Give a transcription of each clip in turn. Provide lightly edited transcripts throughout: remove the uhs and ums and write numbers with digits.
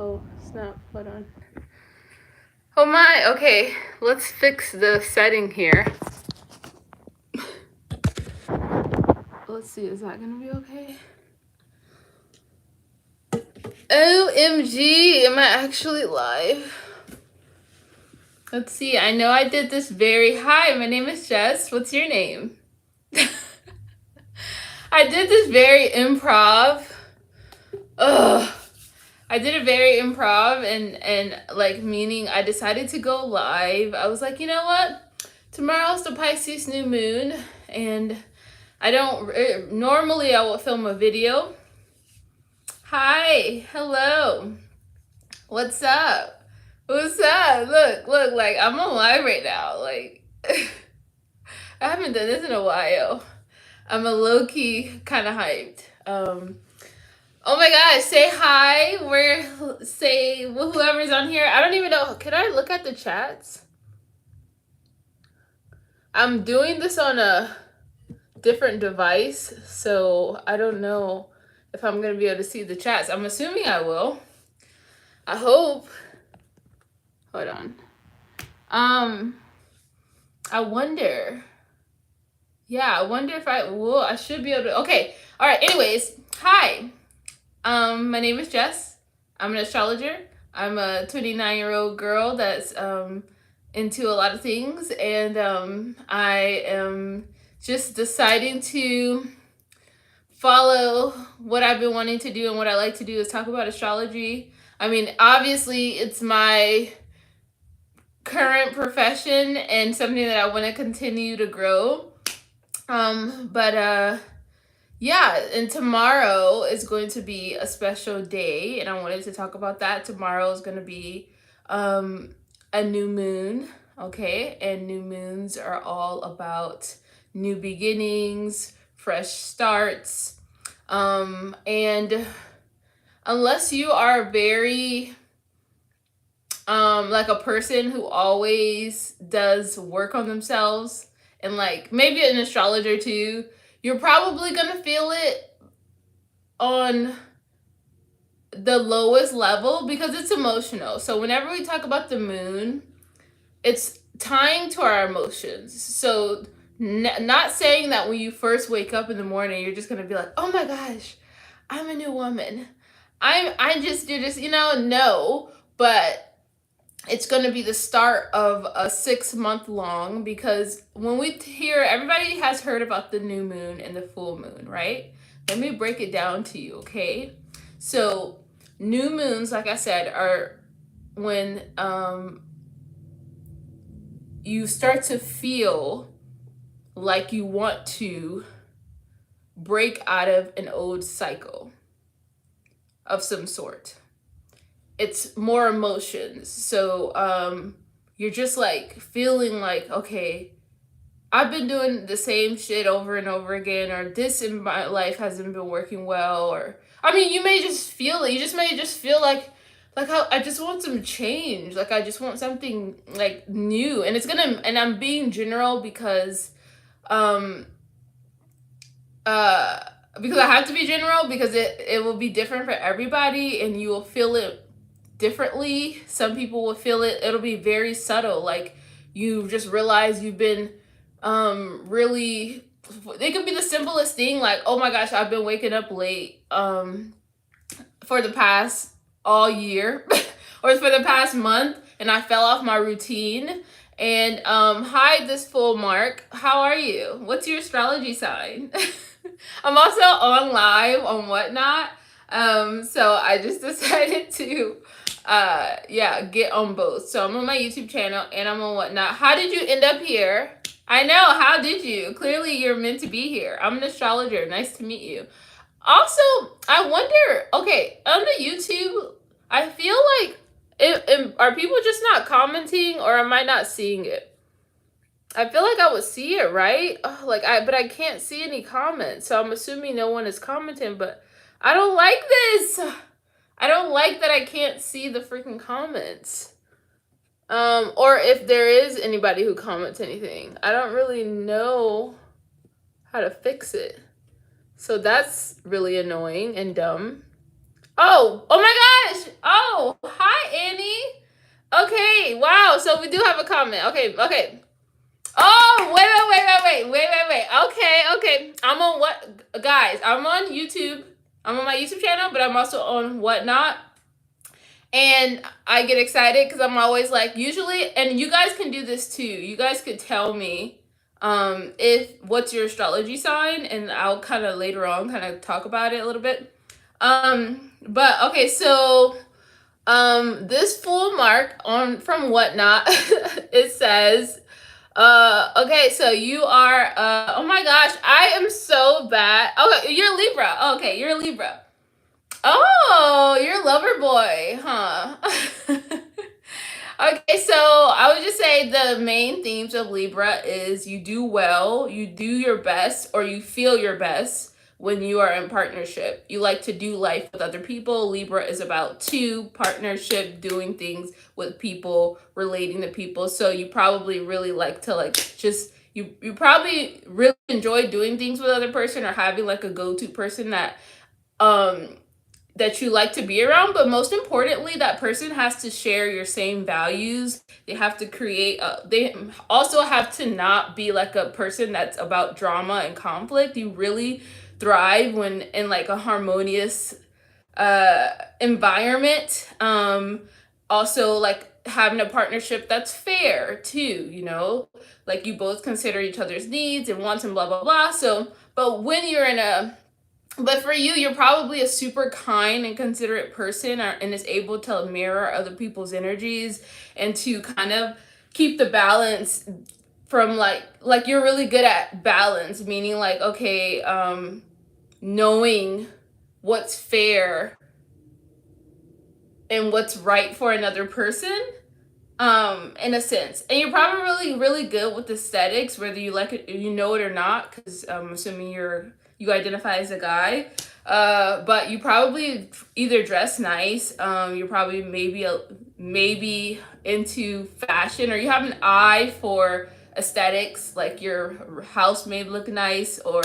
Oh, snap. Hold on. Oh my, okay. Let's fix the setting here. Let's see, is that gonna be okay? OMG, am I actually live? Let's see, I know I did this hi, my name is Jess. What's your name? I did this very improv. Ugh. I did a very improv and like meaning I decided to go live. I was like, you know what? Tomorrow's the Pisces new moon and I don't normally I will film a video. Hi, hello. What's up? What's up? Look, like I'm on live right now. Like I haven't done this in a while. I'm a low-key kind of hyped. Oh my gosh, say hi. Say whoever's on here. I don't even know. Can I look at the chats? I'm doing this on a different device, so I don't know if I'm going to be able to see the chats. I'm assuming I will. I hope. Hold on. I wonder. Yeah, I wonder if I will. I should be able to. Okay. All right. Anyways, hi. My name is Jess. I'm an astrologer. I'm a 29-year-old girl that's into a lot of things, and I am just deciding to follow what I've been wanting to do, and what I like to do is talk about astrology. I mean, obviously, it's my current profession and something that I want to continue to grow. Yeah, and tomorrow is going to be a special day, and I wanted to talk about that. Tomorrow is going to be a new moon, okay? And new moons are all about new beginnings, fresh starts. And unless you are very like a person who always does work on themselves, and like maybe an astrologer too, you're probably gonna feel it on the lowest level because it's emotional. So whenever we talk about the moon, it's tying to our emotions. So not saying that when you first wake up in the morning, you're just gonna be like, oh my gosh, I'm a new woman. I just did this, no, but it's going to be the start of a 6-month long, because when we hear, everybody has heard about the new moon and the full moon, right? Let me break it down to you, okay? So new moons, like I said, are when you start to feel like you want to break out of an old cycle of some sort. It's more emotions. So you're just like feeling like, okay, I've been doing the same shit over and over again, or this in my life hasn't been working well, or I mean, you may just feel it. You just may just feel like I just want some change. Like I just want something like new. And and I'm being general because I have to be general, because it will be different for everybody and you will feel it differently. Some people will feel it'll be very subtle, like you just realize you've been really, it could be the simplest thing, like, oh my gosh, I've been waking up late for the past all year or for the past month, and I fell off my routine. And hi, this full Mark, how are you? What's your astrology sign? I'm also on live on Whatnot, so I just decided to get on both. So I'm on my YouTube channel and I'm on Whatnot. How did you end up here? I know, how did you? Clearly you're meant to be here. I'm an astrologer. Nice to meet you. Also, I wonder, okay, on the YouTube, I feel like are people just not commenting, or am I not seeing it? I feel like I would see it, right? Oh, but I can't see any comments, so I'm assuming no one is commenting. But I don't like this. I don't like that I can't see the freaking comments. Or if there is anybody who comments anything, I don't really know how to fix it. So that's really annoying and dumb. Oh my gosh. Oh, Oh, hi, Annie. Okay, wow. So we do have a comment. Okay. Oh, wait. Okay. I'm on what, guys? I'm on YouTube. I'm on my YouTube channel, but I'm also on Whatnot. And I get excited because I'm always like, usually, and you guys can do this too. You guys could tell me if what's your astrology sign, and I'll kind of later on kind of talk about it a little bit. But okay, so this full mark on from Whatnot, it says, okay, so you are, oh my gosh, I am so bad. Okay, you're Libra. Okay, you're a Libra. Oh, you're a lover boy, huh? Okay, so I would just say the main themes of Libra is you do well, you do your best, or you feel your best when you are in partnership. You like to do life with other people. Libra is about partnership, doing things with people, relating to people. So you probably really like to you probably really enjoy doing things with other person, or having like a go-to person that you like to be around. But most importantly, that person has to share your same values. They have to they also have to not be like a person that's about drama and conflict. You really thrive when in like a harmonious environment. Also, like having a partnership that's fair too, like you both consider each other's needs and wants and blah blah blah. So but for you, you're probably a super kind and considerate person, and is able to mirror other people's energies, and to kind of keep the balance from like you're really good at balance, meaning like, okay, knowing what's fair and what's right for another person, in a sense. And you're probably really, really good with aesthetics, whether you like it, you know it or not, because I'm assuming you identify as a guy. But you probably either dress nice, you're probably maybe into fashion, or you have an eye for aesthetics, like your house may look nice, or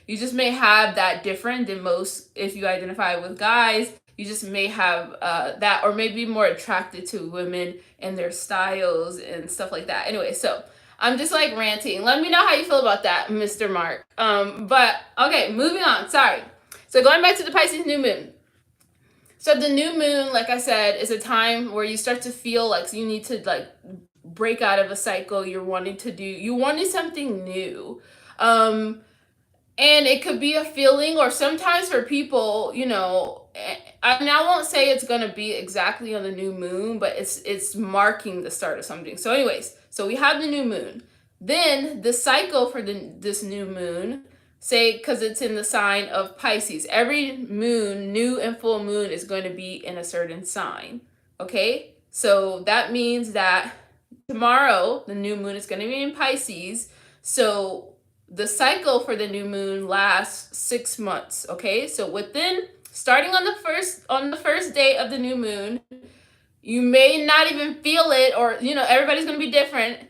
you just may have that different than most. If you identify with guys, you just may have that, or maybe more attracted to women and their styles and stuff like that. Anyway, so I'm just like ranting. Let me know how you feel about that, Mr. Mark. But okay, moving on. Sorry. So going back to the Pisces new moon. So the new moon, like I said, is a time where you start to feel like you need to like break out of a cycle. You wanted something new. And it could be a feeling, or sometimes for people, I won't say it's going to be exactly on the new moon, but it's marking the start of something. So anyways, so we have the new moon. Then the cycle for this new moon, say, because it's in the sign of Pisces. Every moon, new and full moon, is going to be in a certain sign. Okay? So that means that tomorrow, the new moon is going to be in Pisces. So the cycle for the new moon lasts 6 months. Okay? So starting on the first day of the new moon, you may not even feel it, or everybody's going to be different.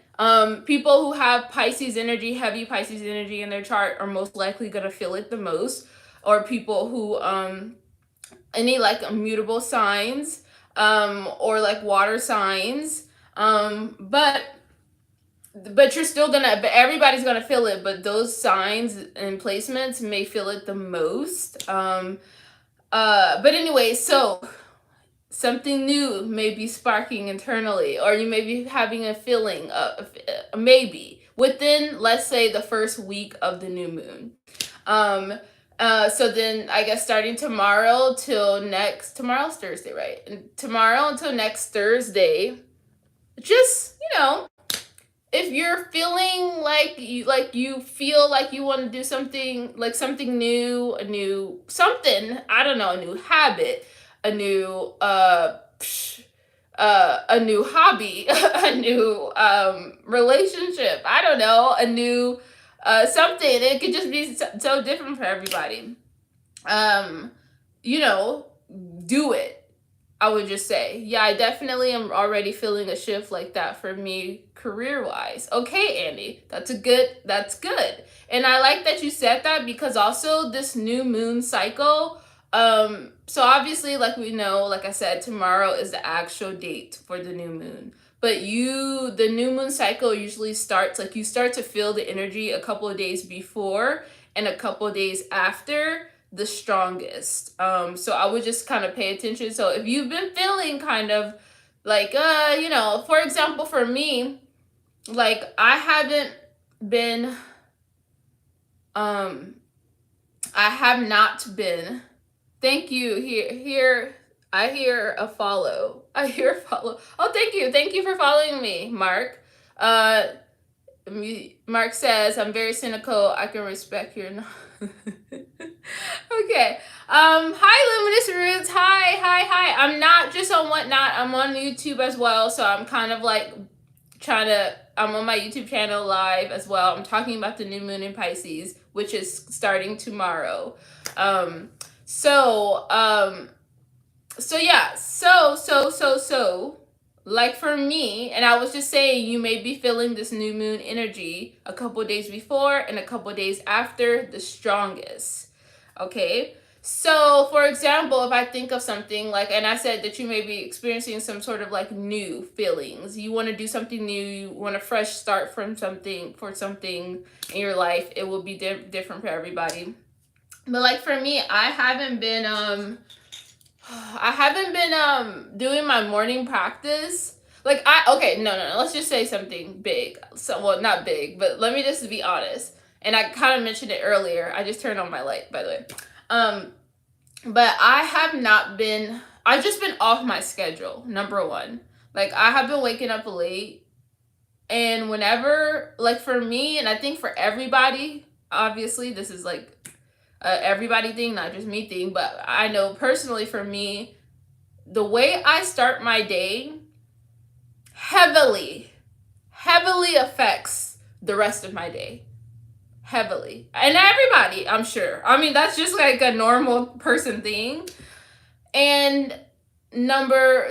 People who have Pisces energy, heavy Pisces energy in their chart, are most likely going to feel it the most. Or people who any like immutable signs, or like water signs, but everybody's gonna feel it, but those signs and placements may feel it the most. But anyway, so something new may be sparking internally, or you may be having a feeling of maybe within, let's say, the first week of the new moon. So then I guess starting tomorrow's Thursday, right? And tomorrow until next Thursday, just, if you're feeling like you feel like you want to do something, like something new, a new something, I don't know, a new habit, a new hobby, a new relationship, I don't know, a new something. It could just be so different for everybody. Do it. I would just say, yeah, I definitely am already feeling a shift like that for me career-wise. Okay, Andy, that's good. And I like that you said that, because also this new moon cycle, So obviously, like we know, like I said, tomorrow is the actual date for the new moon. But the new moon cycle usually starts, like you start to feel the energy a couple of days before and a couple of days after the strongest. So I would just kind of pay attention. So if you've been feeling kind of like, for example, for me, like I haven't been, I have not been. Thank you. Here. I hear a follow. I hear a follow. Oh, thank you. Thank you for following me, Mark. Mark says, I'm very cynical. I can respect your. Okay. Hi, Luminous Roots. Hi. I'm not just on Whatnot. I'm on YouTube as well. So I'm kind of like I'm on my YouTube channel live as well. I'm talking about the new moon in Pisces, which is starting tomorrow. So yeah. So like for me, and I was just saying, you may be feeling this new moon energy a couple days before and a couple days after the strongest. Okay. So, for example, if I think of something like, and I said that you may be experiencing some sort of like new feelings, you want to do something new, you want a fresh start for something in your life, it will be different for everybody. But like for me, I haven't been doing my morning practice. Like no, let's just say something big. So, well, not big, but let me just be honest. And I kind of mentioned it earlier. I just turned on my light, by the way. But I've just been off my schedule, number one. Like, I have been waking up late. And whenever, like for me, and I think for everybody, obviously, this is like everybody thing, not just me thing, but I know personally for me, the way I start my day heavily affects the rest of my day. Heavily. And everybody, I'm sure. I mean, that's just like a normal person thing. And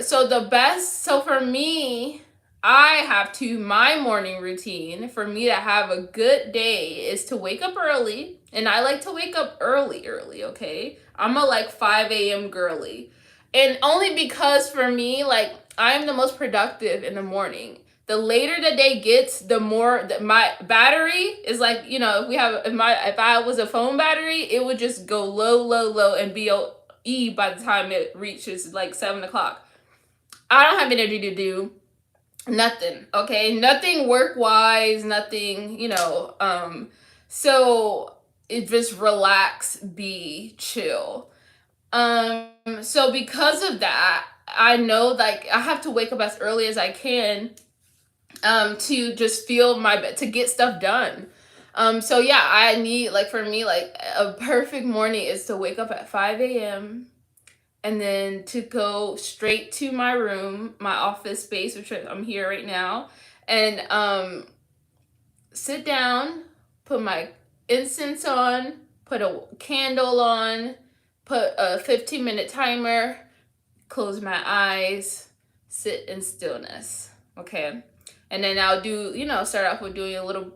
so for me, my morning routine for me to have a good day is to wake up early. And I like to wake up early, okay? I'm a like 5 a.m. girly. And only because for me, like, I am the most productive in the morning. The later the day gets, the more that my battery is like, if I was a phone battery, it would just go low and be E by the time it reaches like 7 o'clock. I don't have energy to do nothing, okay? Nothing work-wise, nothing, so it just relax, be chill. So because of that, I know like I have to wake up as early as I can to just feel to get stuff done. So yeah, I need, like for me, like a perfect morning is to wake up at 5 a.m. and then to go straight to my room, my office space, which I'm here right now, and sit down, put my incense on, put a candle on, put a 15-minute timer, close my eyes, sit in stillness, okay? And then I'll do, start off with doing a little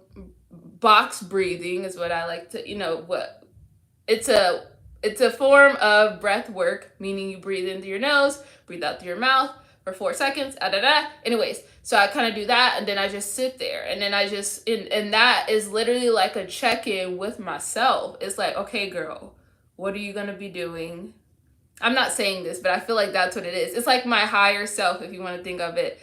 box breathing is what I like to, it's a form of breath work, meaning you breathe in through your nose, breathe out through your mouth for 4 seconds, Anyways, so I kind of do that, and then I just sit there, and then and that is literally like a check-in with myself. It's like, okay, girl, what are you going to be doing? I'm not saying this, but I feel like that's what it is. It's like my higher self, if you want to think of it.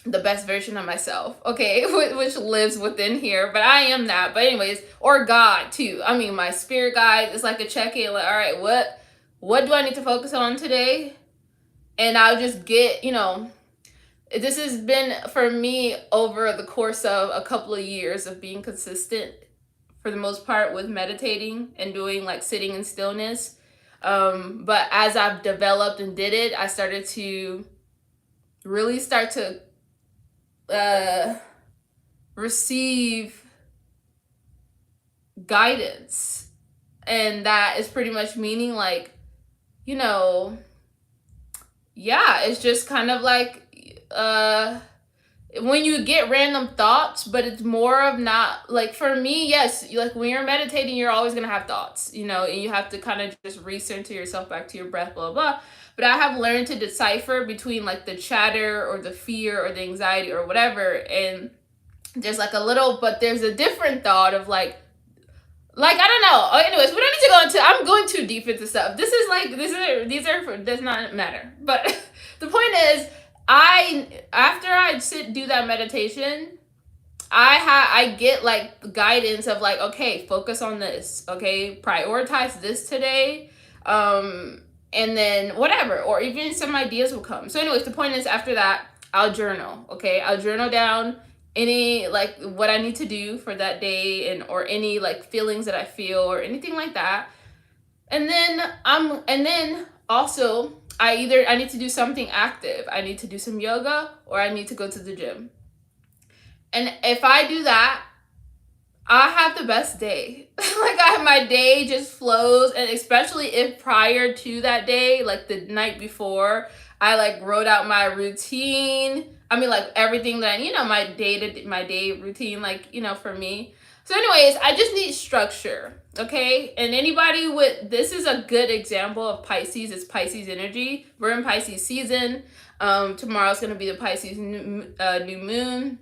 The best version of myself, okay, which lives within here, but I am that. But anyways, or God too. I mean, my spirit guide is like a check-in, like, all right, what do I need to focus on today? And I'll just get, this has been for me over the course of a couple of years of being consistent for the most part with meditating and doing like sitting in stillness. But as I've developed and did it, I started to really start to receive guidance, and that is pretty much meaning like, yeah, it's just kind of like when you get random thoughts, but it's more of not like, for me, yes, like when you're meditating, you're always gonna have thoughts, you know, and you have to kind of just recenter yourself back to your breath, blah, blah. But I have learned to decipher between like the chatter or the fear or the anxiety or whatever. And there's like a little, but there's a different thought of like I don't know. Oh, anyways, we don't need to go into. I'm going too deep into stuff. This is like these are does not matter. But the point is, after I do that meditation, I get like guidance of like, okay, focus on this. Okay, prioritize this today. And then whatever, or even some ideas will come. So anyways, the point is, after that, I'll journal. Okay, I'll journal down any like what I need to do for that day, and or any like feelings that I feel or anything like that. And then also I need to do something active. I need to do some yoga, or I need to go to the gym. And if I do that, I have the best day. Like my day just flows, and especially if prior to that day, like the night before, I like wrote out my routine. I mean, like everything that, you know, my day routine, like, you know, for me. So anyways, I just need structure, okay? And anybody with, this is a good example of Pisces. It's Pisces energy. We're in Pisces season. Tomorrow's going to be the Pisces new moon.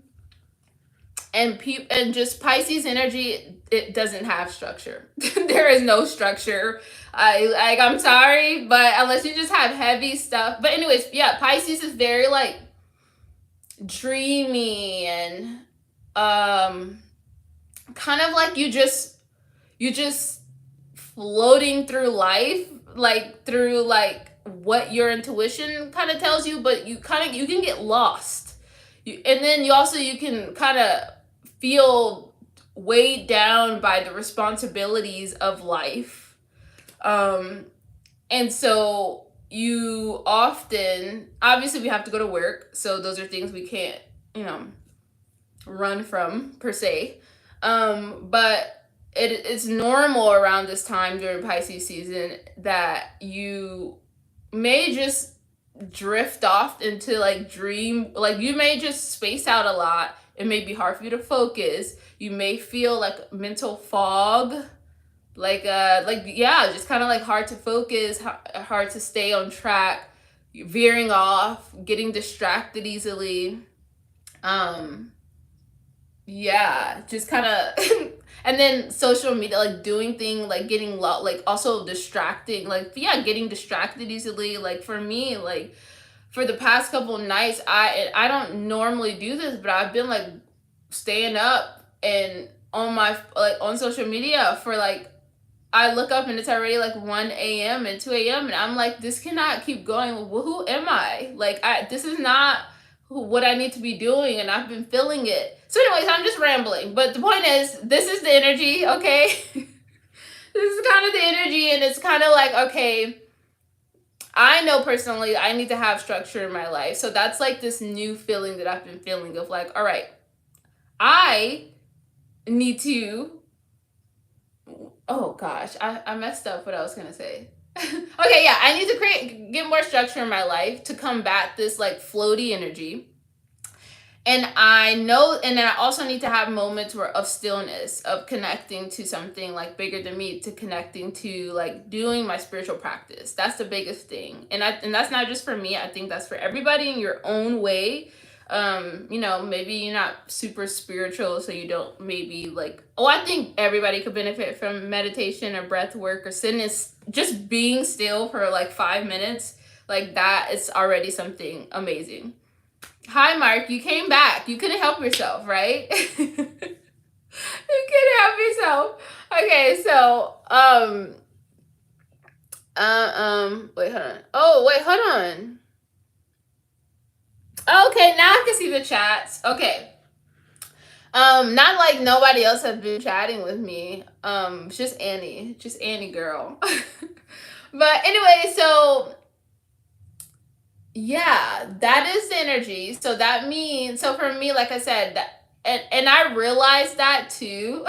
And just Pisces energy, it doesn't have structure. There is no structure. I'm sorry, but unless you just have heavy stuff. But anyways, yeah, Pisces is very like dreamy and kind of like you just floating through life, like through like what your intuition kind of tells you, but you can get lost. And then you can kind of feel weighed down by the responsibilities of life. And so you often, obviously we have to go to work, so those are things we can't, you know, run from per se. But it's normal around this time during Pisces season that you may just drift off into like dream, like you may just space out a lot. It may be hard for you to focus. You may feel like mental fog, like yeah, just kind of like hard to focus, hard to stay on track, veering off, getting distracted easily. Yeah, just kind of and then social media, like doing things, like getting like also distracting, like yeah, getting distracted easily. Like for me, like for the past couple of nights, I don't normally do this, but I've been like staying up and on my like on social media for like, I look up and it's already like 1 a.m. and 2 a.m. and I'm like, this cannot keep going. Well, who am I? Like this is not what I need to be doing, and I've been feeling it. So anyways, I'm just rambling, but the point is, this is the energy, okay? This is kind of the energy, and it's kind of like, okay, I know personally I need to have structure in my life. So that's like this new feeling that I've been feeling of like, all right, I need to, oh gosh, I messed up what I was going to say. Okay, yeah, I need to get more structure in my life to combat this like floaty energy. And I know, and then I also need to have moments of stillness, of connecting to something like bigger than me, to connecting to like doing my spiritual practice. That's the biggest thing. And that's not just for me. I think that's for everybody in your own way. You know, maybe you're not super spiritual, so you don't maybe like, I think everybody could benefit from meditation or breath work or sitting, just being still for like 5 minutes. Like that is already something amazing. Hi, Mark. You came back. You couldn't help yourself, right? You couldn't help yourself. Okay, so wait, hold on. Oh, wait, hold on. Okay, now I can see the chats. Okay. Not like nobody else has been chatting with me. Just Annie girl. But anyway, so yeah, that is the energy. So that means, so for me, like I said, that, and I realized that too.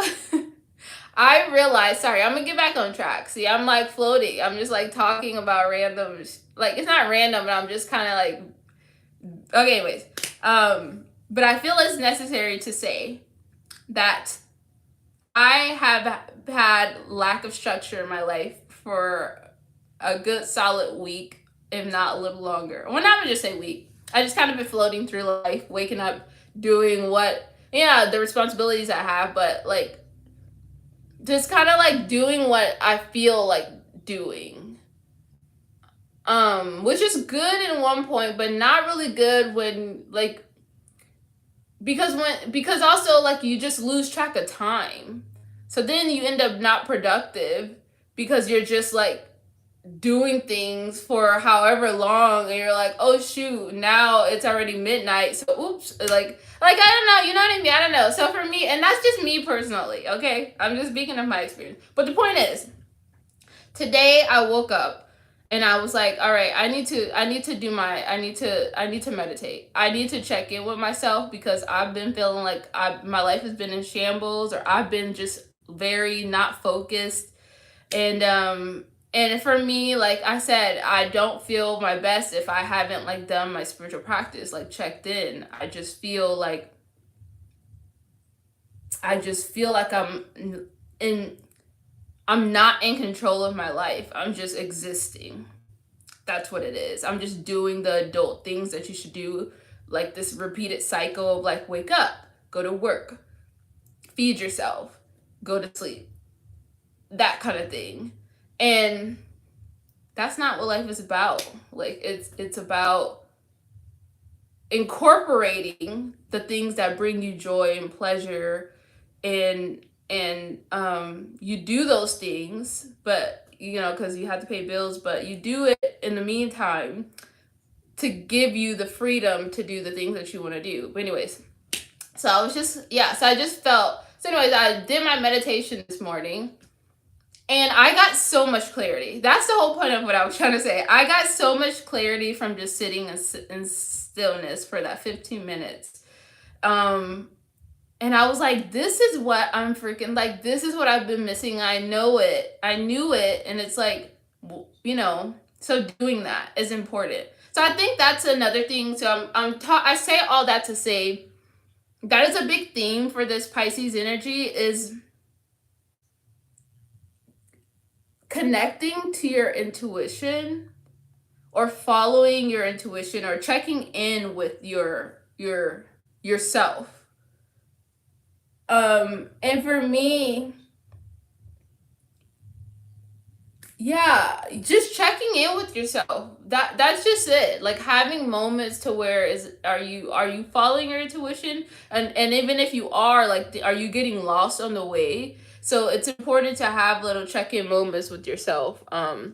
I realized, sorry, I'm gonna get back on track. See, I'm like floating. I'm just like talking about random, like it's not random, but I'm just kind of like, okay, anyways. But I feel it's necessary to say that I have had lack of structure in my life for a good solid week, if not a little longer. Well, not even just say week. I just kind of been floating through life, waking up, doing what, yeah, the responsibilities I have, but like just kind of like doing what I feel like doing. Which is good in one point, but not really good when like because also like you just lose track of time. So then you end up not productive because you're just like doing things for however long and you're like, oh shoot, now it's already midnight, so oops, like I don't know, you know what I mean? I don't know. So for me, and that's just me personally, okay, I'm just speaking of my experience, but the point is, today I woke up and I was like, all right, I need to do my I need to meditate. I need to check in with myself because I've been feeling like my life has been in shambles, or I've been just very not focused. And for me, like I said, I don't feel my best if I haven't like done my spiritual practice, like checked in. I just feel like in I'm not in control of my life. I'm just existing. That's what it is. I'm just doing the adult things that you should do, like this repeated cycle of like wake up, go to work, feed yourself, go to sleep. That kind of thing. And that's not what life is about. Like it's about incorporating the things that bring you joy and pleasure, and you do those things, but you know, because you have to pay bills, but you do it in the meantime to give you the freedom to do the things that you want to do. But anyways, so I was just, yeah, so I just felt, so anyways, I did my meditation this morning and I got so much clarity. That's the whole point of what I was trying to say. I got so much clarity from just sitting in stillness for that 15 minutes. And I was like, this is what I'm freaking, like, this is what I've been missing. I know it. I knew it. And it's like, you know, so doing that is important. So I think that's another thing. So I say all that to say that is a big theme for this Pisces energy, is connecting to your intuition, or following your intuition, or checking in with yourself. And for me, yeah, just checking in with yourself. That's just it. Like having moments to where are you following your intuition, and even if you are, like, are you getting lost on the way? So it's important to have little check-in moments with yourself. I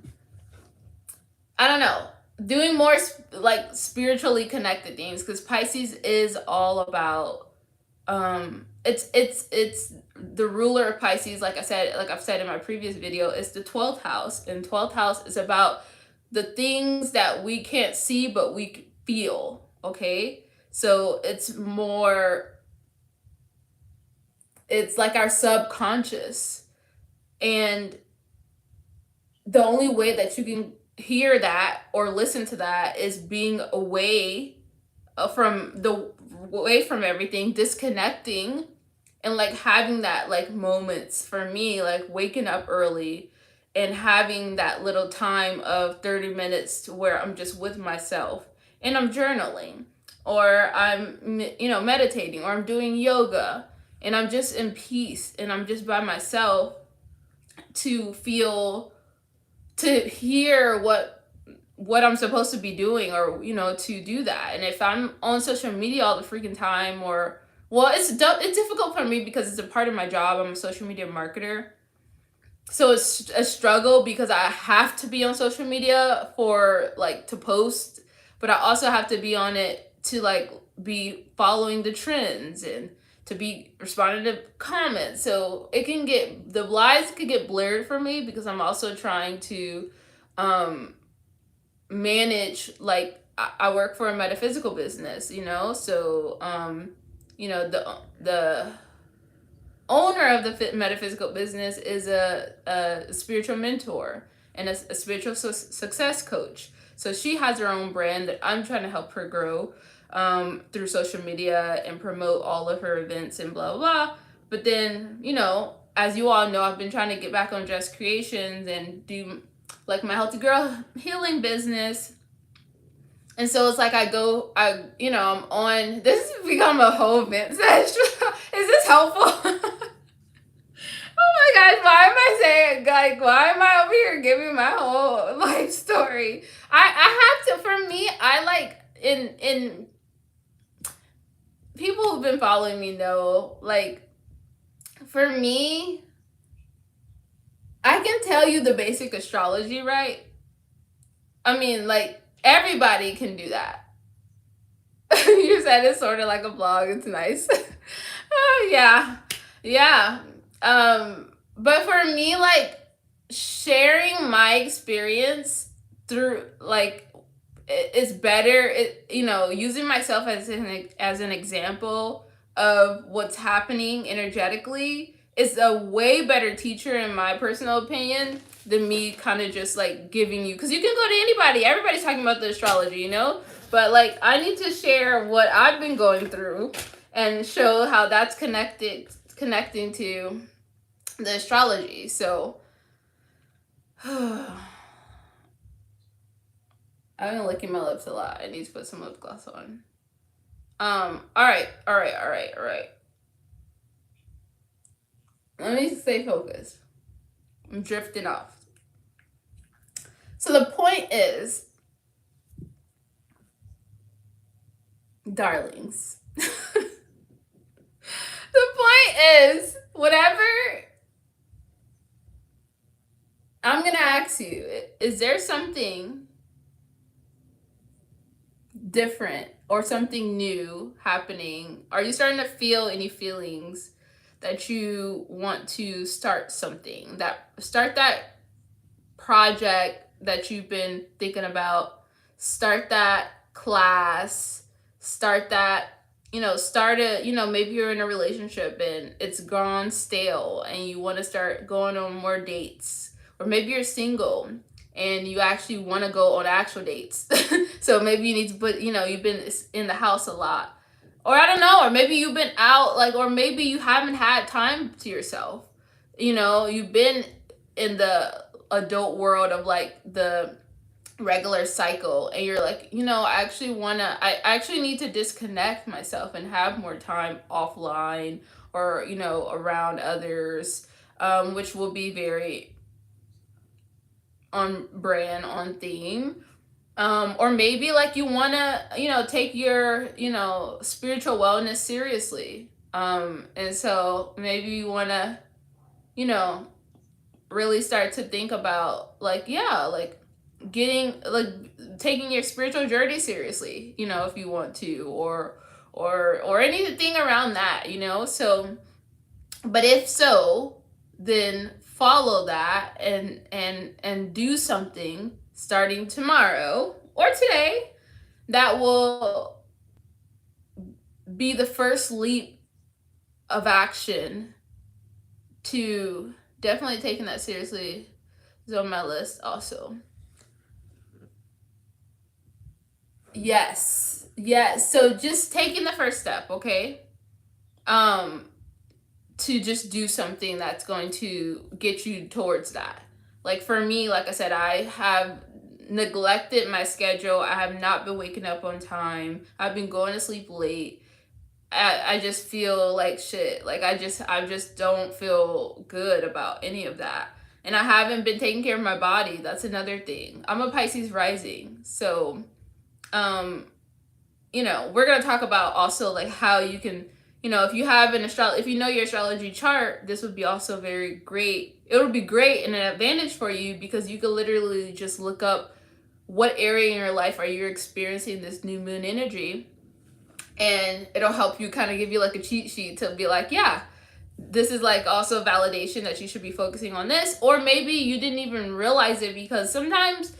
don't know, doing more like spiritually connected things, because Pisces is all about it's the ruler of Pisces, like I've said in my previous video, is the 12th house, and 12th house is about the things that we can't see but we feel. Okay, so it's like our subconscious, and the only way that you can hear that or listen to that is being away from everything, disconnecting, and like having that like moments, for me, like waking up early and having that little time of 30 minutes to where I'm just with myself and I'm journaling, or I'm, you know, meditating, or I'm doing yoga and I'm just in peace and I'm just by myself, to hear what I'm supposed to be doing, or, you know, to do that. And if I'm on social media all the freaking time, or, well, it's difficult for me because it's a part of my job. I'm a social media marketer. So it's a struggle because I have to be on social media for like to post, but I also have to be on it to like be following the trends and to be responding to comments. So the lines can get blurred for me because I'm also trying to manage, like I work for a metaphysical business, you know, so you know, the owner of the metaphysical business is a spiritual mentor and a spiritual success coach. So she has her own brand that I'm trying to help her grow. through social media and promote all of her events and blah, blah, blah. But then, as you all know, I've been trying to get back on JessCreationss and do like my healthy girl healing business. And so it's like I'm on, this has become a whole event session. Is this helpful? Oh my gosh, why am I saying, like, why am I over here giving my whole life story? I have to, for me, I like, in people who've been following me know, like, for me, I can tell you the basic astrology, right? I mean, like, everybody can do that. You said it's sort of like a blog. It's nice. Yeah. Yeah. But for me, like, sharing my experience through, like, it's better, using myself as an example of what's happening energetically is a way better teacher, in my personal opinion, than me kind of just like giving you, because you can go to anybody, everybody's talking about the astrology, but like I need to share what I've been going through and show how that's connecting to the astrology. So I've been licking my lips a lot. I need to put some lip gloss on. All right. Let me stay focused. I'm drifting off. So the point is, darlings, the point is, whatever, I'm going to ask you, is there something different or something new happening? Are you starting to feel any feelings that you want to start something, start that project that you've been thinking about, start that class, start that, maybe you're in a relationship and it's gone stale and you want to start going on more dates, or maybe you're single and you actually want to go on actual dates. So maybe you need to put, you've been in the house a lot, or I don't know, or maybe you've been out, like, or maybe you haven't had time to yourself. You've been in the adult world of like the regular cycle, and you're like, I actually need to disconnect myself and have more time offline, or around others, which will be very on brand, on theme. Or maybe like you want to take your spiritual wellness seriously, and so maybe you want to really start to think about like getting, like, taking your spiritual journey seriously, if you want to, or anything around that, so, but if so, then follow that and do something starting tomorrow or today that will be the first leap of action to definitely taking that seriously. Is on my list also. Yes. So just taking the first step, okay? To just do something that's going to get you towards that. Like for me, like I said, I have neglected my schedule. I have not been waking up on time. I've been going to sleep late. I just feel like shit. Like I just don't feel good about any of that. And I haven't been taking care of my body. That's another thing. I'm a Pisces rising. So, we're going to talk about also like how you can, if you have if you know your astrology chart, this would be also very great. It would be great and an advantage for you, because you could literally just look up what area in your life are you experiencing this new moon energy, and it'll help you kind of give you like a cheat sheet to be like, yeah, this is like also validation that you should be focusing on this. Or maybe you didn't even realize it, because sometimes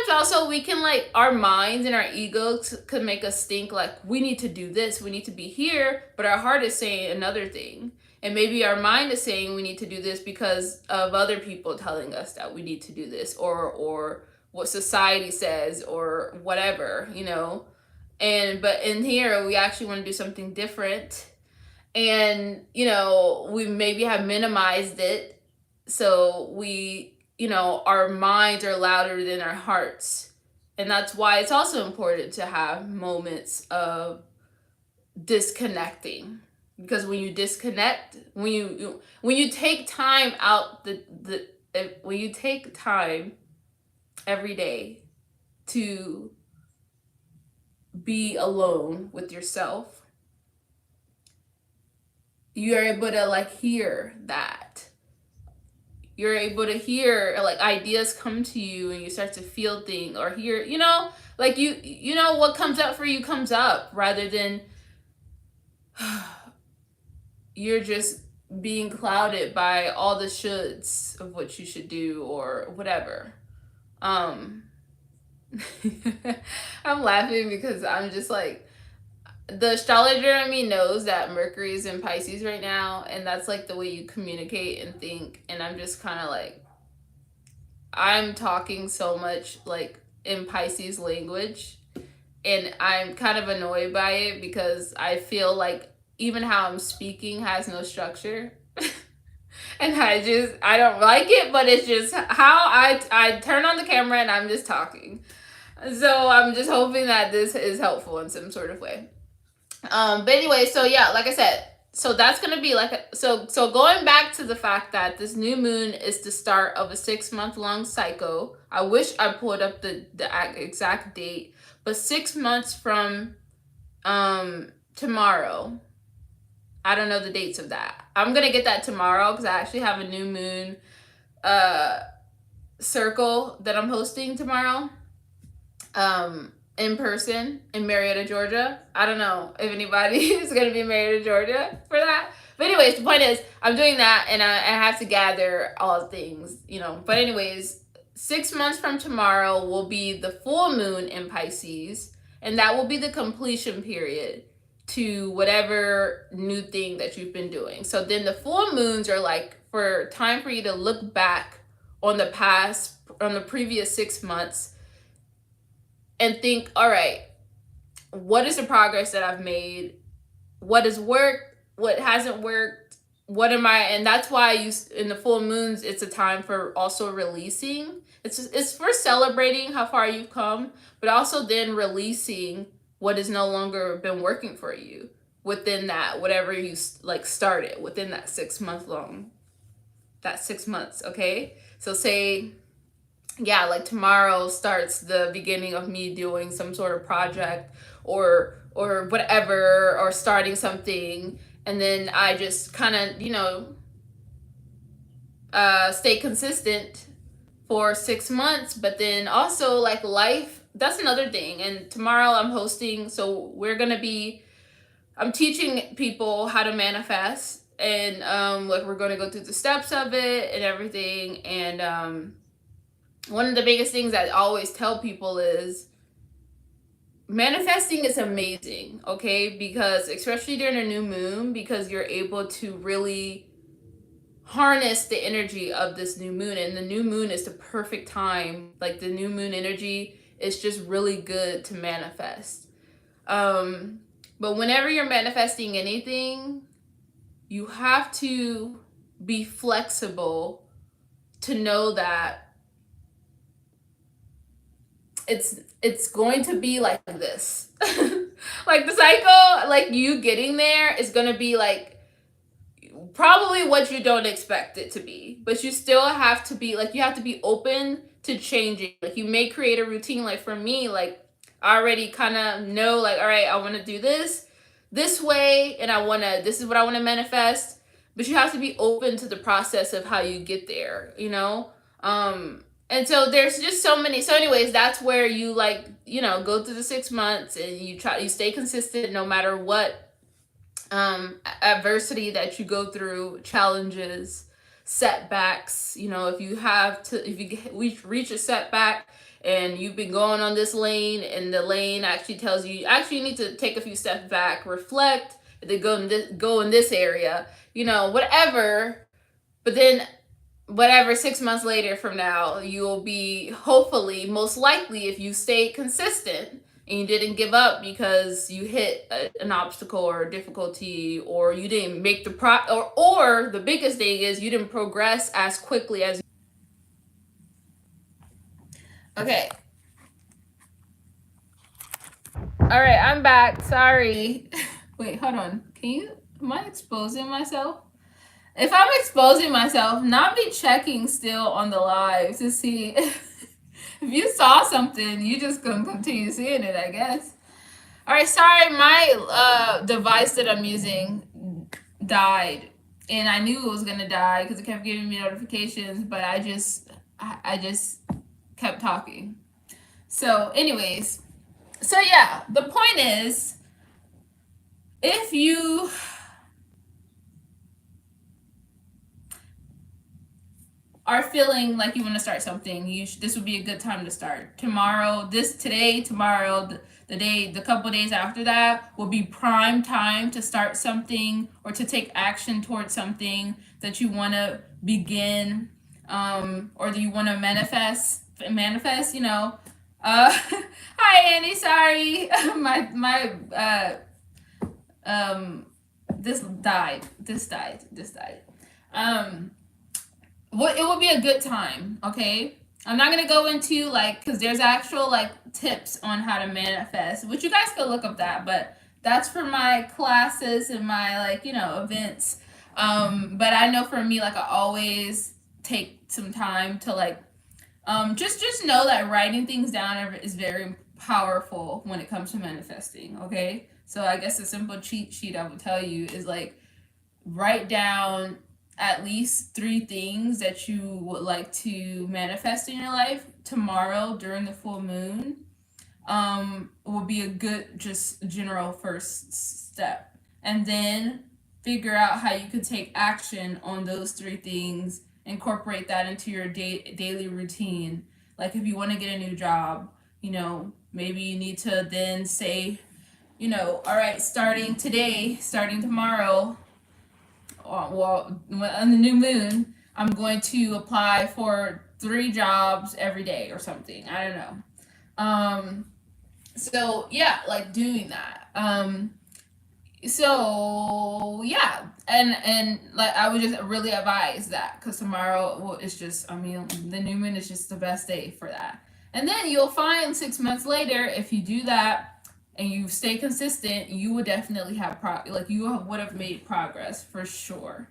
also we can, like, our minds and our egos could make us think like we need to do this, we need to be here, but our heart is saying another thing. And maybe our mind is saying we need to do this because of other people telling us that we need to do this, or what society says, or whatever, but in here we actually want to do something different. And we maybe have minimized it, so our minds are louder than our hearts. And that's why it's also important to have moments of disconnecting, because when you disconnect, when you take time out, when you take time every day to be alone with yourself, you're able to like hear that. You're able to hear like ideas come to you, and you start to feel things or hear, like what comes up for you comes up, rather than you're just being clouded by all the shoulds of what you should do or whatever. I'm laughing because I'm just like, the astrologer in me knows that Mercury is in Pisces right now, and that's like the way you communicate and think. And I'm just kind of like, I'm talking so much like in Pisces language, and I'm kind of annoyed by it because I feel like even how I'm speaking has no structure. And I don't like it, but it's just how I turn on the camera and I'm just talking. So I'm just hoping that this is helpful in some sort of way. But anyway, so yeah, like I said, so that's gonna be like so going back to the fact that this new moon is the start of a 6-month long cycle. I wish I pulled up the exact date, but 6 months from tomorrow. I don't know the dates of that. I'm gonna get that tomorrow because I actually have a new moon circle that I'm hosting tomorrow. In person in Marietta, Georgia. I don't know if anybody is going to be in Marietta, Georgia for that. But anyways, the point is, I'm doing that, and I have to gather all things, But anyways, 6 months from tomorrow will be the full moon in Pisces, and that will be the completion period to whatever new thing that you've been doing. So then the full moons are like for time for you to look back on the previous 6 months and think, all right, what is the progress that I've made? What has worked? What hasn't worked? What am I? And that's why in the full moons, it's a time for also releasing. It's for celebrating how far you've come, but also then releasing what has no longer been working for you within that, whatever you like started within that 6 months. Okay. So say, yeah, like tomorrow starts the beginning of me doing some sort of project or whatever, or starting something, and then I just kind of stay consistent for 6 months. But then also like life, that's another thing. And tomorrow I'm hosting, so I'm teaching people how to manifest, and like we're going to go through the steps of it and everything. And one of the biggest things I always tell people is manifesting is amazing, okay? Because especially during a new moon, because you're able to really harness the energy of this new moon. And the new moon is the perfect time. Like the new moon energy is just really good to manifest. But whenever you're manifesting anything, you have to be flexible to know that it's going to be like this. Like the cycle, like you getting there is going to be like probably what you don't expect it to be, but you still have to be like, you have to be open to changing. Like you may create a routine. Like for me, like I already kind of know, like, all right, I want to do this way, and this is what I want to manifest. But you have to be open to the process of how you get there, and so there's just so many. So anyways, that's where you like, go through the 6 months, and you stay consistent no matter what adversity that you go through, challenges, setbacks. If you reach a setback and you've been going on this lane, and the lane actually tells you you need to take a few steps back, reflect, and then go in this area, whatever. But then whatever 6 months later from now, you'll be hopefully, most likely, if you stay consistent, and you didn't give up because you hit an obstacle or a difficulty, or you didn't make the or the biggest thing is you didn't progress as quickly as. Okay. All right, I'm back. Sorry. Wait, hold on. Am I exposing myself? If I'm exposing myself, not be checking still on the live to see if you saw something, you just gonna continue seeing it, I guess. All right, sorry, my device that I'm using died, and I knew it was gonna die because it kept giving me notifications, but I just kept talking. So, anyways, so yeah, the point is, if you are feeling like you want to start something, this would be a good time to start. Tomorrow, the couple days after that will be prime time to start something or to take action towards something that you want to begin, or that you want to manifest. Hi Annie, sorry, this died. It would be a good time, okay? I'm not gonna go into because there's actual tips on how to manifest, which you guys can look up that, but that's for my classes and my events. But I know for me, I always take some time to just know that writing things down is very powerful when it comes to manifesting, okay? So I guess a simple cheat sheet I would tell you is write down at least 3 things that you would like to manifest in your life tomorrow during the full moon. Will be a good just general first step, and then figure out how you could take action on those 3 things, incorporate that into your daily routine. Like if you want to get a new job, maybe you need to then say, all right, starting tomorrow, on the new moon, I'm going to apply for 3 jobs every day or something. I don't know. So yeah, doing that. So yeah, and I would just really advise that, because tomorrow is just, the new moon is just the best day for that. And then you'll find 6 months later, if you do that and you stay consistent, you would definitely have you would have made progress for sure.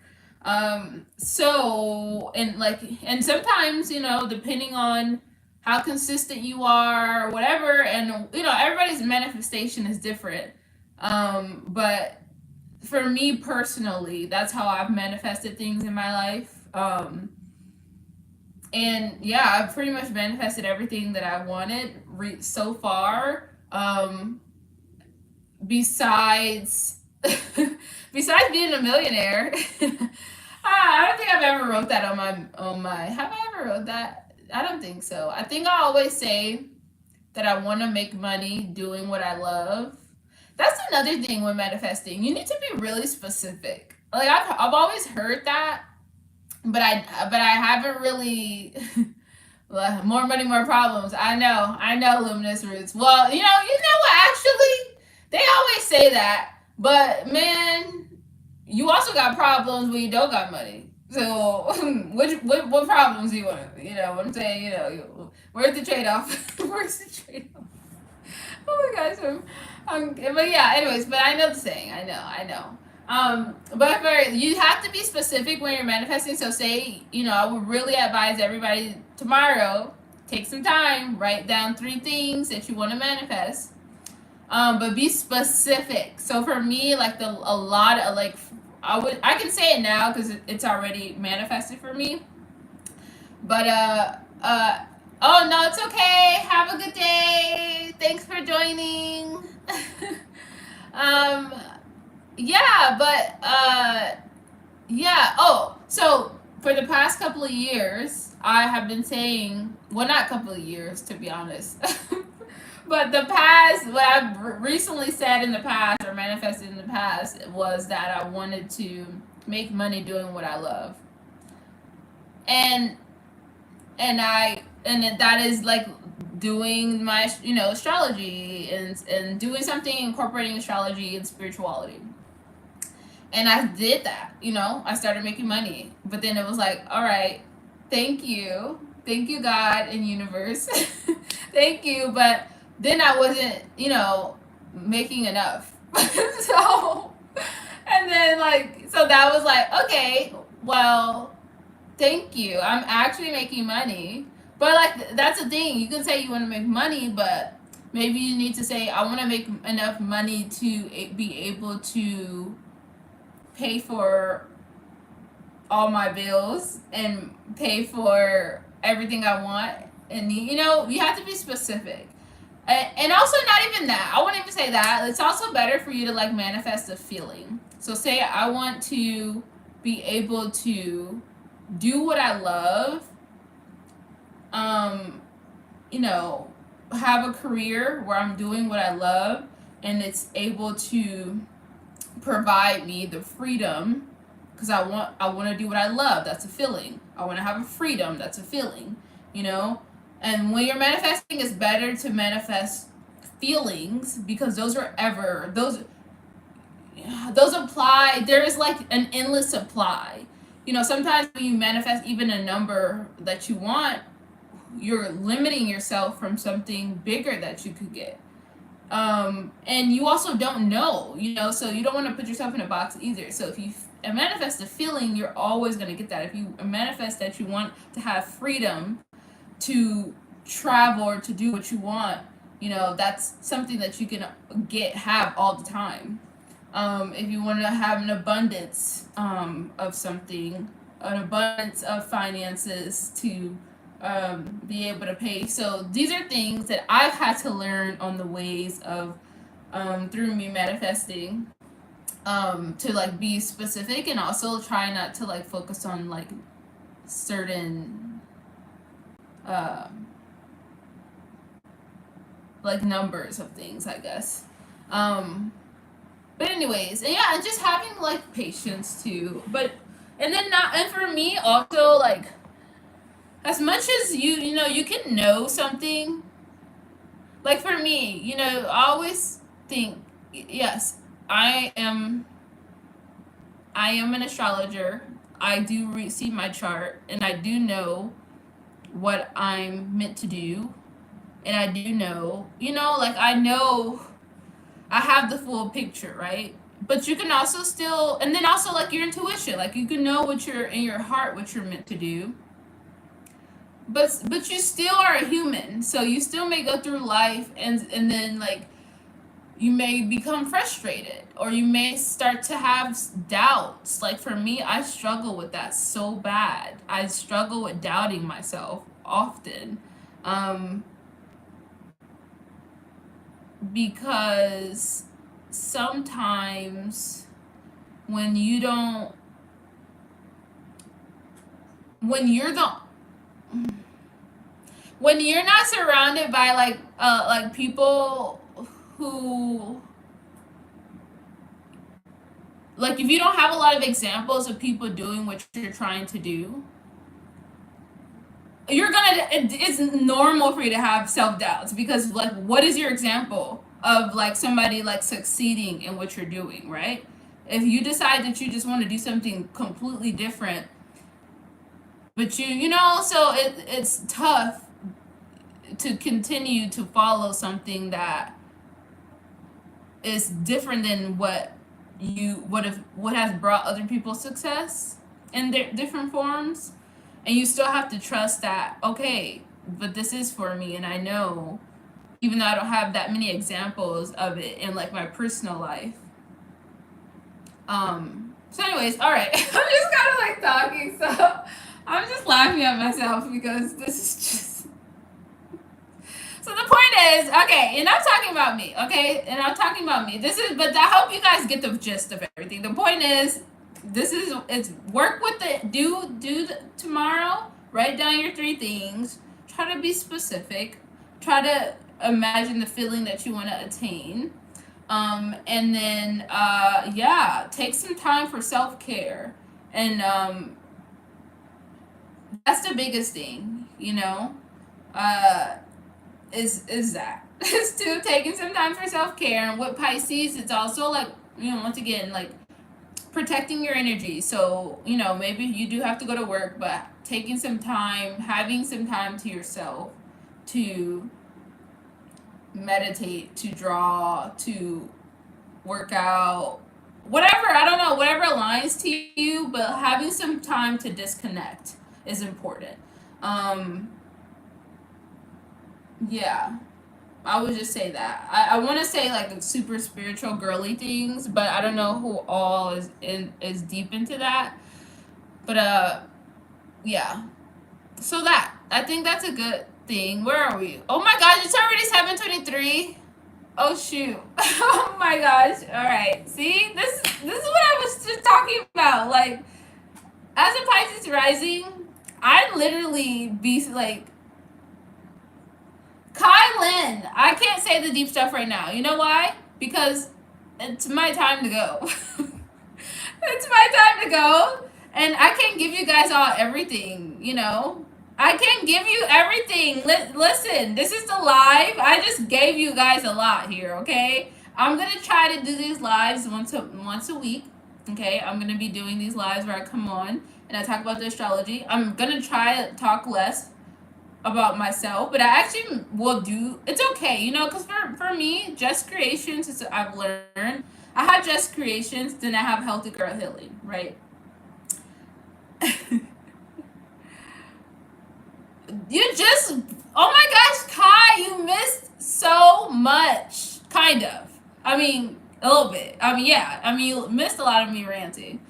So and sometimes, depending on how consistent you are or whatever, and everybody's manifestation is different. But for me personally, that's how I've manifested things in my life. And yeah, I've pretty much manifested everything that I wanted so far. Besides being a millionaire. I don't think I've ever wrote that on my have I ever wrote that? I don't think so. I think I always say that I want to make money doing what I love. That's another thing with manifesting. You need to be really specific. I've always heard that, but I haven't really. More money, more problems. I know, Luminous Roots. Well, you know what? Actually, they always say that, but man, you also got problems when you don't got money. So, what problems do you want? You know what I'm saying? Where's the trade off? Where's the trade off? Oh my gosh. But yeah. Anyways, but I know the saying. I know. But you have to be specific when you're manifesting. So say, I would really advise everybody tomorrow, take some time, write down 3 things that you want to manifest. But be specific. So for me, I can say it now because it's already manifested for me. But oh no, it's okay. Have a good day. Thanks for joining. Yeah, but yeah. Oh, so for the past couple of years, I have been saying, well, not couple of years to be honest, but what I've recently said in the past or manifested in the past was that I wanted to make money doing what I love, and that is doing my, astrology, and doing something incorporating astrology and spirituality. And I did that, I started making money. But then it was like, all right, thank you. Thank you, God and universe. Thank you. But then I wasn't, making enough. So, and then so that was like, okay, well, thank you. I'm actually making money. But that's the thing. You can say you want to make money, but maybe you need to say, I want to make enough money to be able to pay for all my bills and pay for everything I want and need. You have to be specific. And also, not even that. I wouldn't even say that. It's also better for you to manifest a feeling. So, say I want to be able to do what I love, um, have a career where I'm doing what I love and it's able to provide me the freedom, because I want to do what I love. That's a feeling. I want to have a freedom. That's a feeling. And when you're manifesting, it's better to manifest feelings, because those apply. There is an endless supply. Sometimes when you manifest even a number that you want, you're limiting yourself from something bigger that you could get. And you also don't know, so you don't want to put yourself in a box either. So if you manifest a feeling, you're always going to get that. If you manifest that you want to have freedom to travel or to do what you want, that's something that you can have all the time. If you want to have an abundance of something, an abundance of finances to be able to pay. So these are things that I've had to learn on the ways of through me manifesting, to be specific, and also try not to focus on certain numbers of things, I guess. But anyways, and yeah, and just having patience too. And for me also, as much as you can know something. For me, I always think, yes, I am an astrologer. I do see my chart, and I do know what I'm meant to do, and I do know, I know I have the full picture, right? But you can also still, and then also your intuition, you can know what you're in your heart, what you're meant to do. But you still are a human, so you still may go through life, and then you may become frustrated, or you may start to have doubts. For me, I struggle with that so bad. I struggle with doubting myself often, because sometimes when you don't, when you're the when you're not surrounded by people who, if you don't have a lot of examples of people doing what you're trying to do, it's normal for you to have self-doubts, because what is your example of somebody succeeding in what you're doing, right? If you decide that you just want to do something completely different, but so it's tough to continue to follow something that is different than what has brought other people success in their different forms. And you still have to trust that, okay, but this is for me, and I know, even though I don't have that many examples of it in my personal life. So anyways, all right. I'm just kind of talking, so I'm just laughing at myself, because this is just. So the point is, okay, and I'm talking about me, okay? And I'm talking about me. But I hope you guys get the gist of everything. The point is, it's work with it. Do tomorrow. Write down your 3 things. Try to be specific. Try to imagine the feeling that you want to attain. And then, take some time for self-care. And that's the biggest thing, is that. It's two, taking some time for self-care. And with Pisces, it's also like, once again, like protecting your energy. So, maybe you do have to go to work, but taking some time, having some time to yourself to meditate, to draw, to work out, whatever, I don't know, whatever aligns to you, but having some time to disconnect is important. Um, yeah. I would just say that. I want to say like super spiritual girly things, but I don't know who all is deep into that. But yeah. So that, I think that's a good thing. Where are we? Oh my gosh, it's already 7:23. Oh shoot. Oh my gosh. All right. See? This is what I was just talking about. Like, as a Pisces rising, I literally be like, Kylan, I can't say the deep stuff right now. You know why? Because it's my time to go. It's my time to go. And I can't give you guys all everything, I can't give you everything. Listen, this is the live. I just gave you guys a lot here, okay? I'm going to try to do these lives once a week, okay? I'm going to be doing these lives where I come on and I talk about the astrology. I'm going to try to talk less about myself, but I actually will do. It's okay, because for me, JessCreationss is, I've learned. I have JessCreationss, then I have Healthy Girl Healing, right? You just, oh my gosh, Kai, you missed so much, kind of. I mean, a little bit. I mean, yeah. I mean, you missed a lot of me ranting,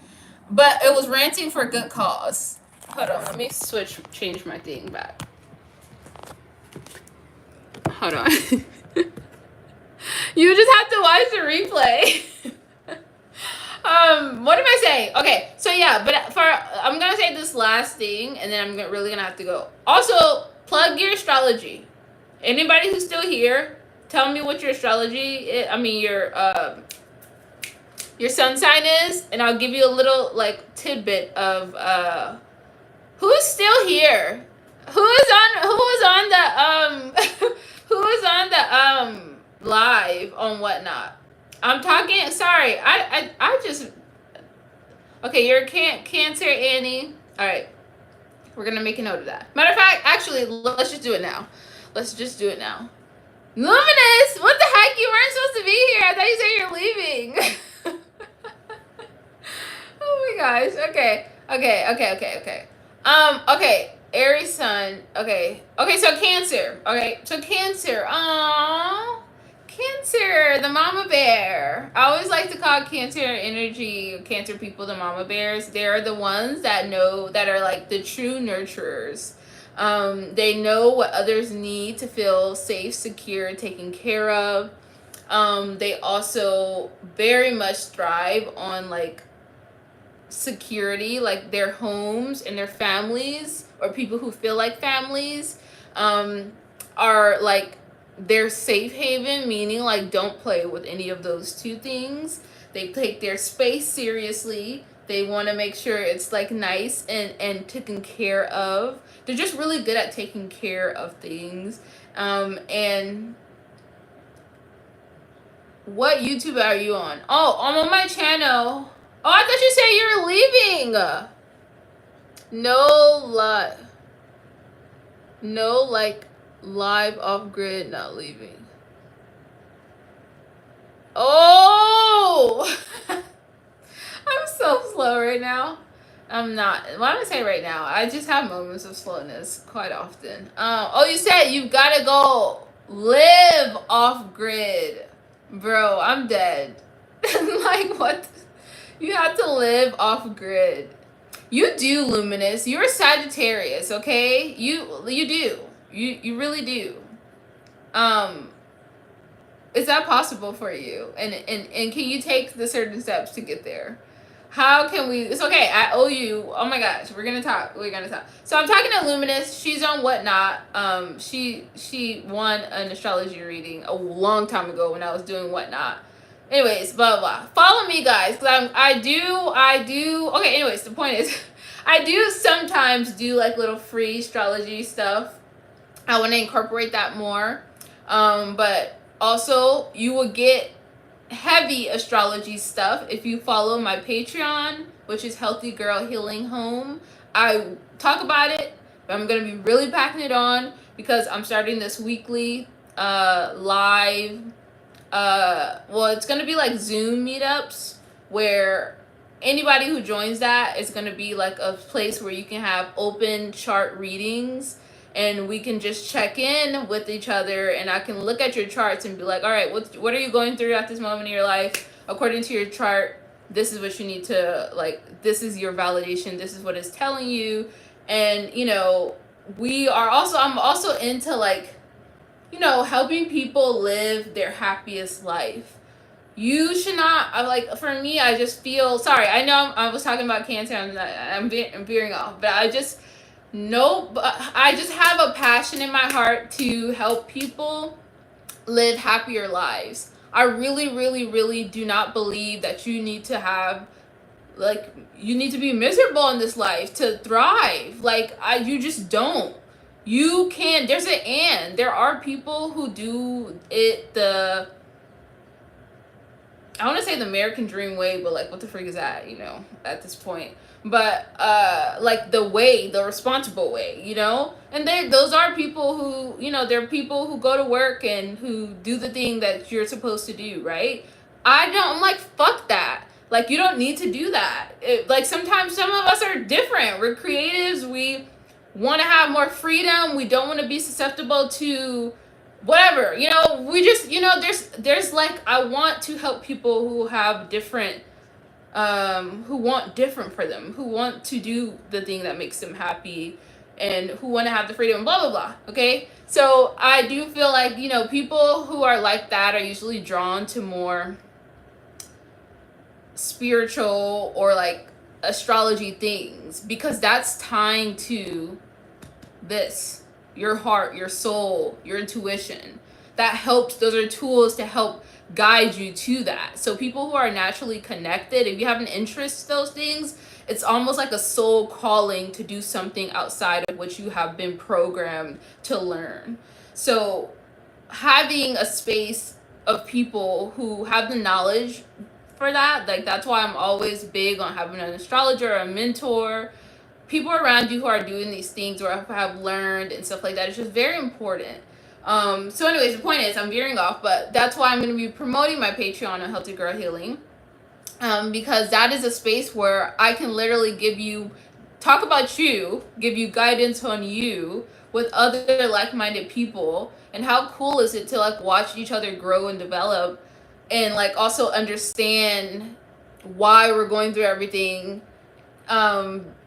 but it was ranting for a good cause. Hold on, let me change my thing back. Hold on. You just have to watch the replay. What did I say? Okay, so yeah, but I'm gonna say this last thing, and then I'm really gonna have to go. Also, plug your astrology. Anybody who's still here, tell me what your astrology, your sun sign is, and I'll give you a little like tidbit of who's still here. Who is on the who is on the live on Whatnot? I'm talking. Sorry, I just. Okay, you're Cancer, Annie. All right, we're gonna make a note of that. Matter of fact, actually, let's just do it now. Let's just do it now. Luminous, what the heck? You weren't supposed to be here. I thought you said you're leaving. Oh my gosh. Okay. Okay. Aries sun. Okay. So Cancer. Okay. So Cancer. Aww. Cancer, the mama bear. I always like to call Cancer energy, Cancer people, the mama bears. They're the ones that are like the true nurturers. They know what others need to feel safe, secure, taken care of. They also very much thrive on like security, like their homes and their families, or people who feel like families, are like their safe haven, meaning like don't play with any of those two things. They take their space seriously. They want to make sure it's like nice and taken care of. They're just really good at taking care of things. And what YouTube are you on? Oh, I'm on my channel. Oh, I thought you said you were leaving. No, like live off grid, not leaving. Oh, I'm so slow right now. I'm not. Why am I saying right now? I just have moments of slowness quite often. Oh, you said you've got to go live off grid, bro. I'm dead. Like what? You have to live off grid. You do, Luminous. You're Sagittarius, okay? You do. You really do. Is that possible for you? And can you take the certain steps to get there? How can we? It's okay. I owe you. Oh my gosh, we're gonna talk. So I'm talking to Luminous. She's on Whatnot. She won an astrology reading a long time ago when I was doing Whatnot. Anyways, blah blah. Follow me, guys, because I do. Okay. Anyways, the point is, I do sometimes do like little free astrology stuff. I want to incorporate that more. But also you will get heavy astrology stuff if you follow my Patreon, which is Healthy Girl Healing Home. I talk about it, but I'm gonna be really packing it on because I'm starting this weekly live well, it's gonna be like Zoom meetups where anybody who joins that is gonna be like a place where you can have open chart readings, and we can just check in with each other, and I can look at your charts and be like, all right, what are you going through at this moment in your life? According to your chart, this is what you need to, like, this is your validation, this is what it's telling you. And I'm also into, like, helping people live their happiest life. You should not, for me, I just feel, sorry, I know I was talking about cancer, I'm veering off, but I just have a passion in my heart to help people live happier lives. I really, really, really do not believe that you need to have, like, you need to be miserable in this life to thrive. You just don't. You can, there are people who do it I want to say the American dream way, but like, what the freak is that, at this point? But like the responsible way, and those are people who, they're people who go to work and who do the thing that you're supposed to do, right? I'm like, fuck that. Like, you don't need to do that. Like, sometimes some of us are different. We're creatives. We want to have more freedom. We don't want to be susceptible to whatever, we just, there's like, I want to help people who have different, who want different for them, who want to do the thing that makes them happy, and who want to have the freedom, blah blah blah. Okay, so I do feel like, people who are like that are usually drawn to more spiritual or like astrology things, because that's tying to this, your heart, your soul, your intuition. That helps, those are tools to help guide you to that. So people who are naturally connected, if you have an interest in those things, it's almost like a soul calling to do something outside of what you have been programmed to learn. So having a space of people who have the knowledge for that, like, that's why I'm always big on having an astrologer or a mentor, people around you who are doing these things or have learned and stuff like that. It's just very important. So anyways, the point is, I'm veering off, but that's why I'm going to be promoting my Patreon on Healthy Girl Healing, because that is a space where I can literally talk about you, give you guidance on you with other like-minded people. And how cool is it to like watch each other grow and develop, and like also understand why we're going through everything,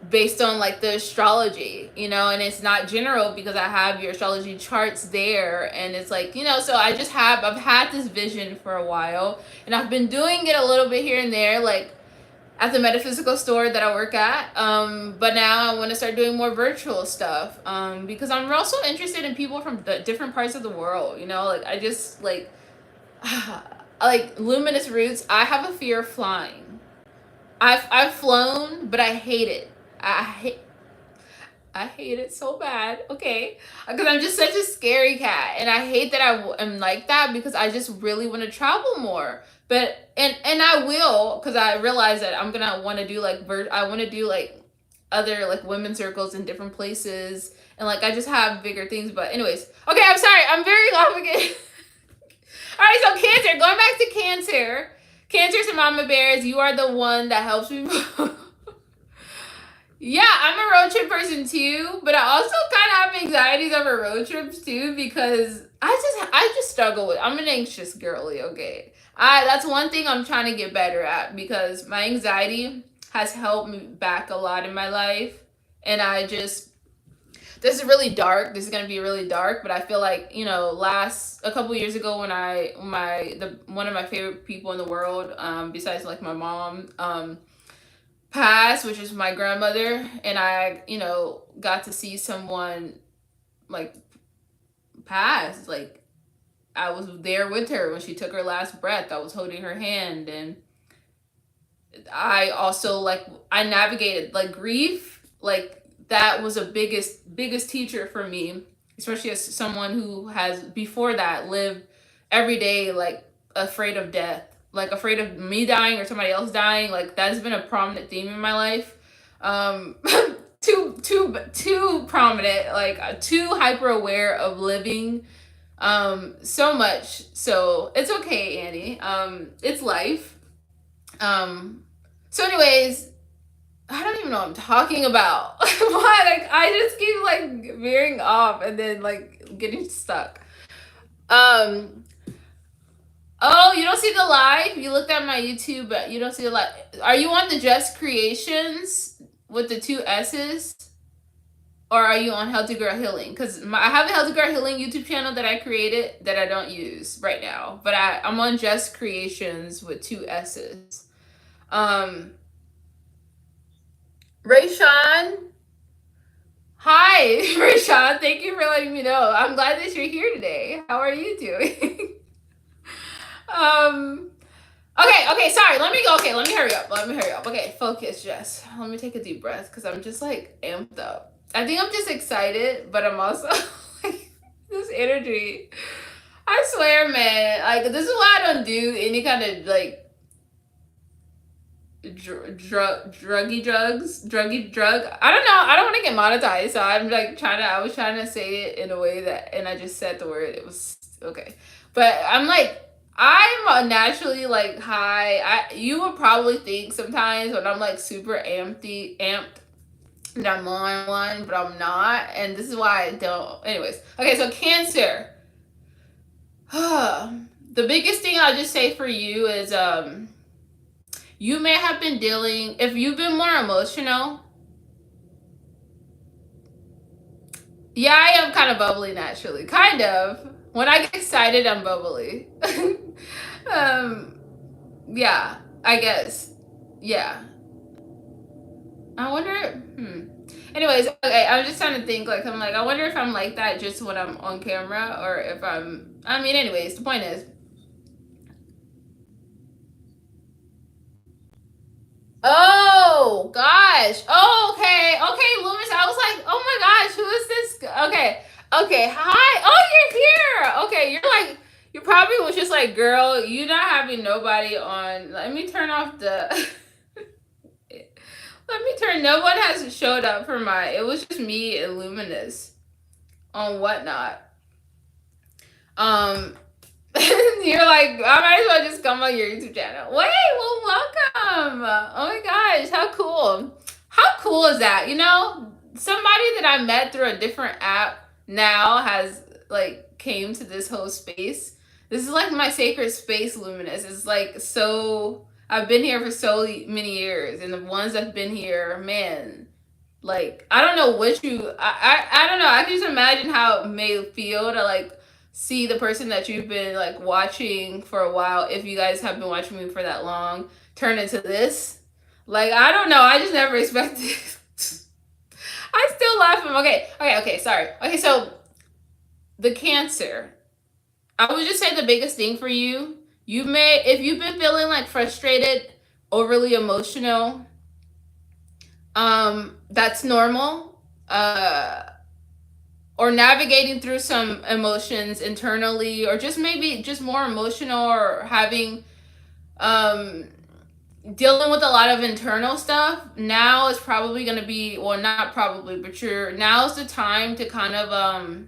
based on like the astrology, and it's not general because I have your astrology charts there, and it's like, so I've had this vision for a while, and I've been doing it a little bit here and there, like at the metaphysical store that I work at, but now I want to start doing more virtual stuff, because I'm also interested in people from different parts of the world, like I just like like luminous roots. I have a fear of flying. I've flown, but I hate it. I hate it so bad, okay? Because I'm just such a scary cat, and I hate that I am like that, because I just really want to travel more. But and I will, because I realize that I'm gonna want to do like I want to do like other like women's circles in different places, and like I just have bigger things. But anyways, okay, I'm sorry, I'm very off again. All right, so Cancer, going back to Cancer. Cancers and Mama Bears, you are the one that helps me. Yeah, I'm a road trip person too, but I also kind of have anxieties over road trips too, because I just struggle with. I'm an anxious girly, okay? That's one thing I'm trying to get better at, because my anxiety has held me back a lot in my life, and this is really dark. This is gonna be really dark, but I feel like, a couple years ago, when one of my favorite people in the world, besides like my mom, passed, which is my grandmother, and I, got to see someone like pass. Like, I was there with her when she took her last breath. I was holding her hand, and I also I navigated like grief, like that was a biggest teacher for me, especially as someone who has before that lived every day like afraid of death, like afraid of me dying or somebody else dying. Like that's been a prominent theme in my life. Um, too prominent, like too hyper aware of living, so much. So it's okay, Annie. It's life. Um, so anyways, I don't even know what I'm talking about. Why? Like I just keep like veering off and then like getting stuck. Um. Oh, you don't see the live? You looked at my YouTube, but you don't see the live. Are you on the JessCreationss with the two S's? Or are you on Healthy Girl Healing? Because I have a Healthy Girl Healing YouTube channel that I created that I don't use right now. But I'm on JessCreationss with two S's. Rayshawn. Hi, Rayshawn. Thank you for letting me know. I'm glad that you're here today. How are you doing? um, okay, sorry. Let me go. Okay, let me hurry up. Okay, focus, Jess. Let me take a deep breath because I'm just like amped up. I think I'm just excited, but I'm also like this energy. I swear, man. Like this is why I don't do any kind of like drug. I don't know. I don't want to get monetized, so I'm like I was trying to say it in a way that, and I just said the word. It was okay, but I'm like. I'm naturally like high. You would probably think sometimes when I'm like super amped that I'm on one, but I'm not, and this is why I don't. Anyways, okay, so Cancer. The biggest thing I'll just say for you is you may have been dealing, if you've been more emotional. Yeah, I am kind of bubbly naturally. Kind of. When I get excited, I'm bubbly. Yeah, I guess. Yeah. I wonder. Anyways, okay, I'm just trying to think. Like, I'm like, I wonder if I'm like that just when I'm on camera, or if I'm. I mean, anyways, the point is. Oh gosh. Oh, okay, Loomis. I was like, oh my gosh, who is this? Okay. Hi. Oh, you're here. Okay, you're like, you probably was just like, girl, you not having nobody on. Let me turn off the. Let me turn. No one has showed up for my. It was just me and Luminous on Whatnot. You're like, I might as well just come on your YouTube channel. Wait, well, welcome. Oh my gosh, how cool. How cool is that? You know, somebody that I met through a different app now has like came to this whole space. This is like my sacred space, Luminous. It's like so, I've been here for so many years, and the ones that've been here, man, like I don't know what I don't know. I can just imagine how it may feel to like see the person that you've been like watching for a while, if you guys have been watching me for that long, turn into this. Like I don't know. I just never expected. I still laugh. Okay. Sorry. Okay, so the Cancer. I would just say the biggest thing for you. You may, if you've been feeling like frustrated, overly emotional, that's normal. Or navigating through some emotions internally, or just maybe just more emotional, or having dealing with a lot of internal stuff. Now is probably going to be, well, not probably, but now's the time to kind of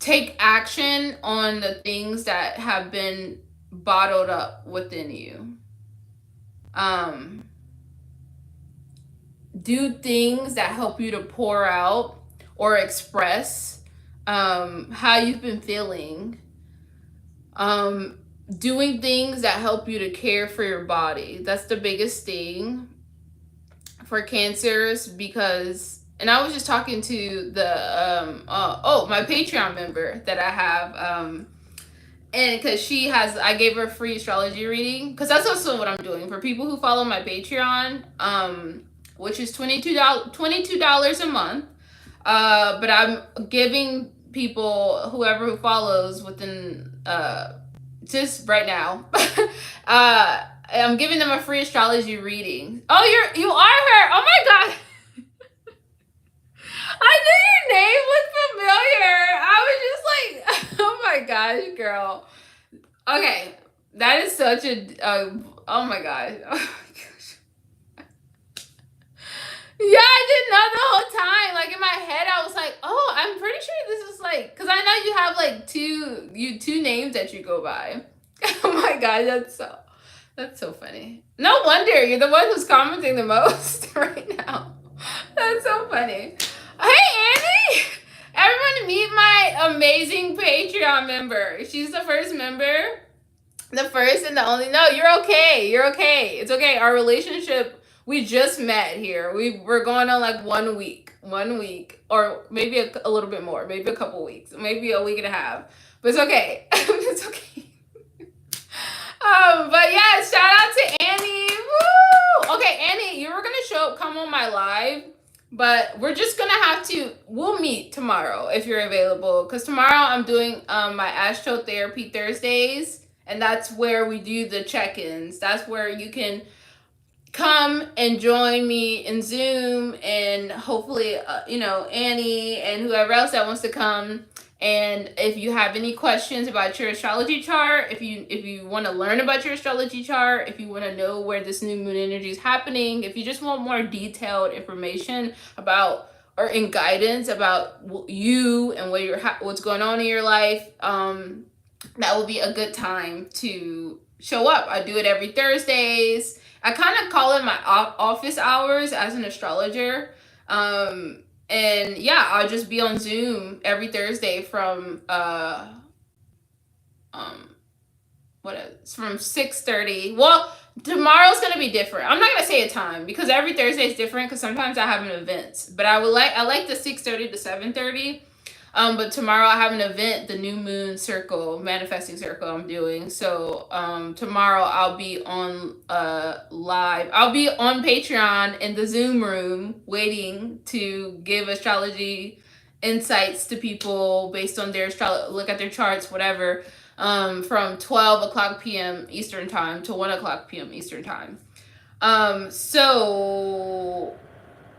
take action on the things that have been bottled up within you. Do things that help you to pour out or express how you've been feeling. Doing things that help you to care for your body. That's the biggest thing for Cancers, because, and I was just talking to the my Patreon member that I have, and because I gave her a free astrology reading, because that's also what I'm doing for people who follow my Patreon, which is $22 a month. But I'm giving people, whoever who follows within just right now, I'm giving them a free astrology reading. Oh, you are her. Oh my god. I knew your name looked familiar. I was just like, oh my gosh, girl. Okay, that is such a. Oh my gosh. Oh my gosh. Yeah, I didn't know the whole time. Like in my head, I was like, "Oh, I'm pretty sure this is like," because I know you have like two names that you go by. Oh my god, that's so funny. No wonder you're the one who's commenting the most right now. That's so funny. Hey, Annie! Everyone, meet my amazing Patreon member. She's the first member, the first and the only. No, you're okay. You're okay. It's okay. Our relationship, we just met here. We're going on like 1 week, or maybe a little bit more, maybe a couple weeks, maybe a week and a half. But it's okay. It's okay. But yeah, shout out to Annie. Woo! Okay, Annie, you were gonna come on my live, but we're just gonna have to. We'll meet tomorrow if you're available, because tomorrow I'm doing my astrotherapy Thursdays, and that's where we do the check-ins. That's where you can come and join me in Zoom, and hopefully, Annie and whoever else that wants to come. And if you have any questions about your astrology chart, if you want to learn about your astrology chart, if you want to know where this new moon energy is happening, if you just want more detailed information about or in guidance about you and what's going on in your life, that will be a good time to show up. I do it every Thursdays. I kind of call it my office hours as an astrologer. And yeah, I'll just be on Zoom every Thursday from from 6:30. Well, tomorrow's gonna be different. I'm not gonna say a time because every Thursday is different, because sometimes I have an event. But I like the 6:30 to 7:30. But tomorrow I have an event, the new moon circle, manifesting circle I'm doing. So tomorrow I'll be on live. I'll be on Patreon in the Zoom room waiting to give astrology insights to people based on their look at their charts, whatever, from 12 o'clock p.m. Eastern time to 1 o'clock p.m. Eastern time. So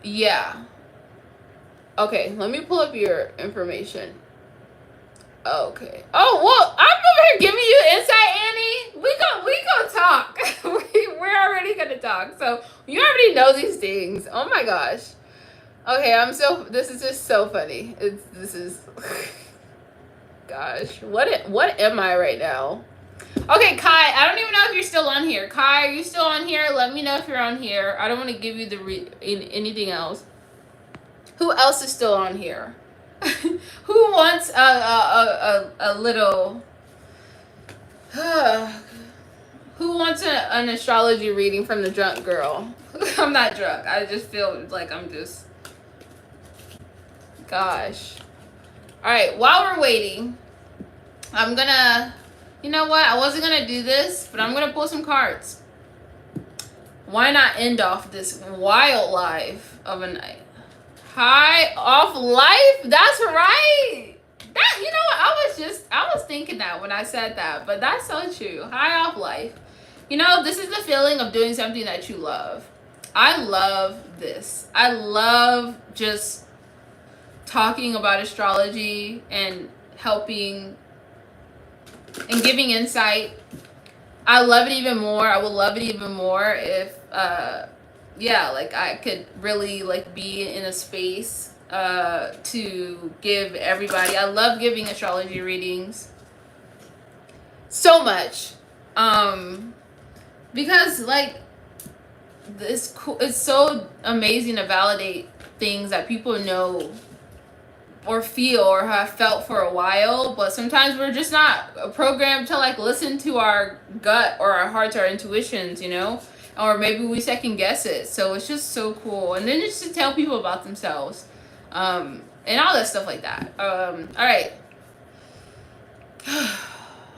yeah. Okay, let me pull up your information. Okay. Oh, well, I'm over here giving you insight, Annie. We gonna talk. We're already gonna talk. So you already know these things. Oh my gosh. Okay, this is just so funny. This is gosh. What am I right now? Okay, Kai, I don't even know if you're still on here. Kai, are you still on here? Let me know if you're on here. I don't want to give you anything else. Who else is still on here? Who wants a little? Who wants an astrology reading from the drunk girl? I'm not drunk. I just feel like I'm just. Gosh. All right. While we're waiting, I'm gonna. You know what? I wasn't gonna do this, but I'm gonna pull some cards. Why not end off this wild life of a night? High off life? That's right. That, you know what? I was thinking that when I said that, but that's so true. High off life. You know, this is the feeling of doing something that you love. I love this. I love just talking about astrology and helping and giving insight. I love it even more. I would love it even more if like I could really like be in a space to give everybody. I love giving astrology readings so much, because like it's so amazing to validate things that people know or feel or have felt for a while, but sometimes we're just not programmed to like listen to our gut or our hearts, our intuitions, or maybe we second guess it. So it's just so cool. And then just to tell people about themselves, and all that stuff like that. All right.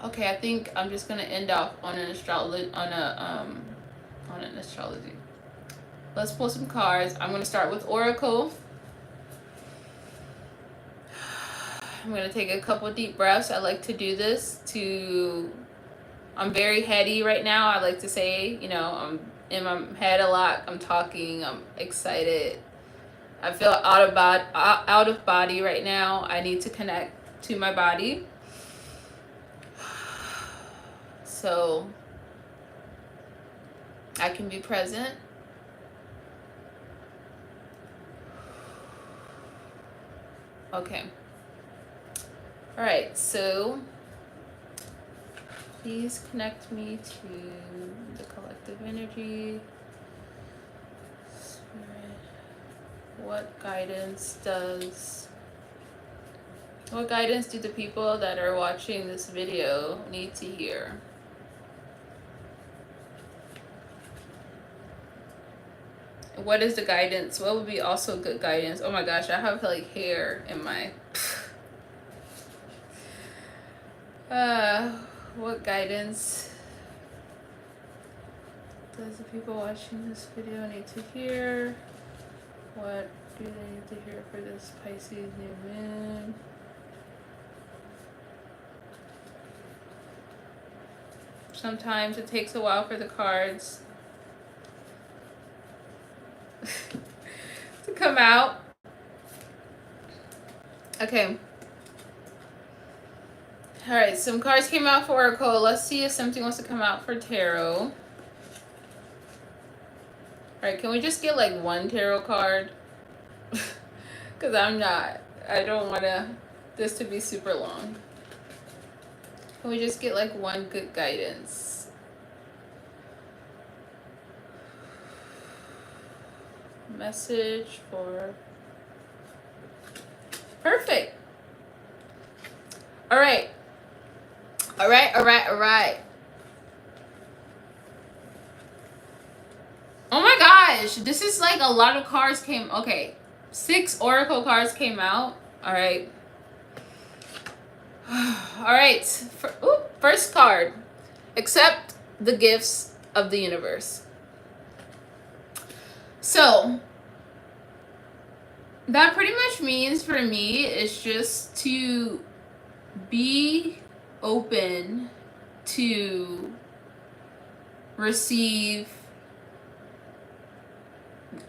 Okay, I think I'm just gonna end off on an astrology. Let's pull some cards. I'm gonna start with Oracle. I'm going to take a couple deep breaths. I like to do this I'm very heady right now. I like to say, I'm in my head a lot. I'm talking. I'm excited. I feel out of body right now. I need to connect to my body. So I can be present. Okay. All right, so please connect me to the collective energy. Spirit, what guidance do the people that are watching this video need to hear? What is the guidance? What would be also good guidance? Oh my gosh, I have like hair in my what guidance does the people watching this video need to hear? What do they need to hear for this Pisces new moon? Sometimes it takes a while for the cards to come out. Okay. All right, some cards came out for Oracle. Let's see if something wants to come out for Tarot. All right, can we just get like one tarot card? Because I don't want this to be super long. Can we just get like one good guidance? Message for... Perfect. All right. All right. Oh my gosh, this is like a lot of cards came. Okay, 6 Oracle cards came out. All right. All right. First card. Accept the gifts of the universe. So that pretty much means for me is just to be open to receive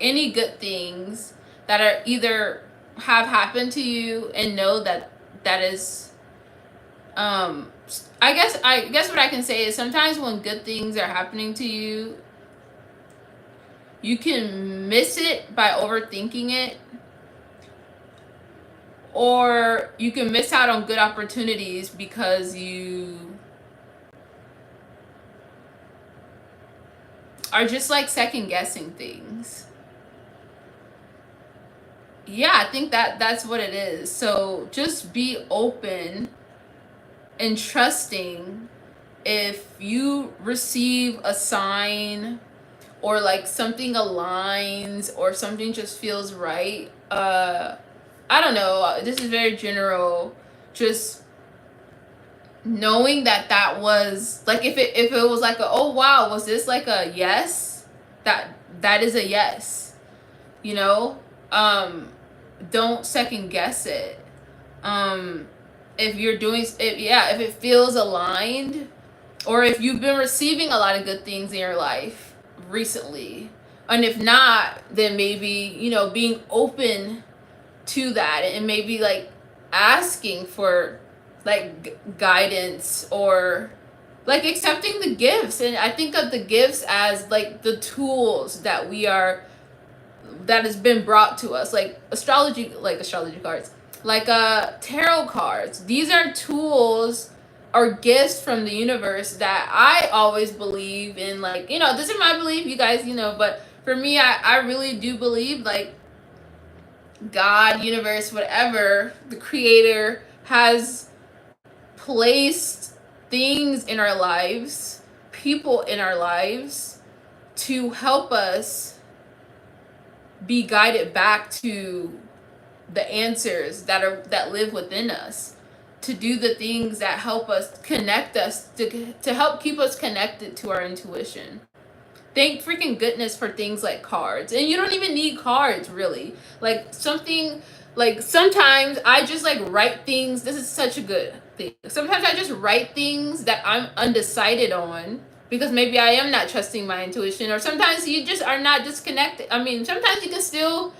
any good things that are either have happened to you, and know that is I guess what I can say is sometimes when good things are happening to you, you can miss it by overthinking it, or you can miss out on good opportunities because you are just like second guessing things. Yeah, I think that's what it is. So just be open and trusting. If you receive a sign, or like something aligns, or something just feels right, I don't know, this is very general, just knowing that was like, if it was like a, oh wow, was this like a yes, that is a yes, you know. Don't second guess it. If you're doing if it feels aligned, or if you've been receiving a lot of good things in your life recently, and if not, then maybe, you know, being open to that, and maybe like asking for like guidance, or like accepting the gifts. And I think of the gifts as like the tools that has been brought to us, like astrology cards, like tarot cards. These are tools or gifts from the universe that I always believe in. Like, you know, this is my belief, you guys, you know, but for me, I really do believe like God, universe, whatever, the creator has placed things in our lives, people in our lives, to help us be guided back to the answers that live within us, to do the things that help us connect us, to help keep us connected to our intuition. Thank freaking goodness for things like cards. And you don't even need cards, really. Like something, like sometimes I just like write things. This is such a good thing. Sometimes I just write things that I'm undecided on, because maybe I am not trusting my intuition, or sometimes you just are not disconnected. I mean, sometimes you can still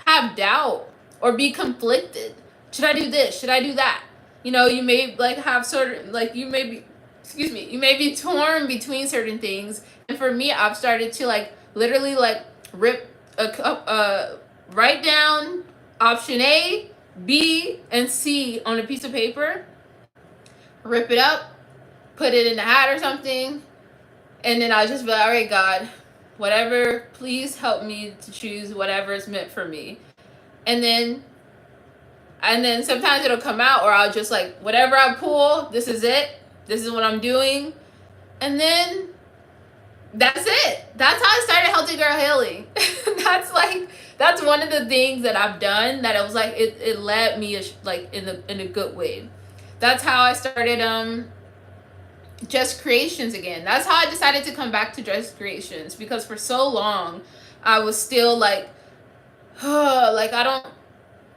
have doubt or be conflicted. Should I do this? Should I do that? You know, you may like have sort of like you may be, excuse me, you may be torn between certain things. And for me, I've started to like literally like rip write down option A, B, and C on a piece of paper, rip it up, put it in a hat or something, and then I'll just be like, all right, God, whatever, please help me to choose whatever is meant for me. And then sometimes it'll come out, or I'll just like, whatever I pull, this is it. This is what I'm doing. And then that's it. That's how I started Healthy Girl Healing. That's one of the things that I've done that it was like it led me like in a good way. That's how I started JessCreationss again. That's how I decided to come back to JessCreationss, because for so long I was still like, like I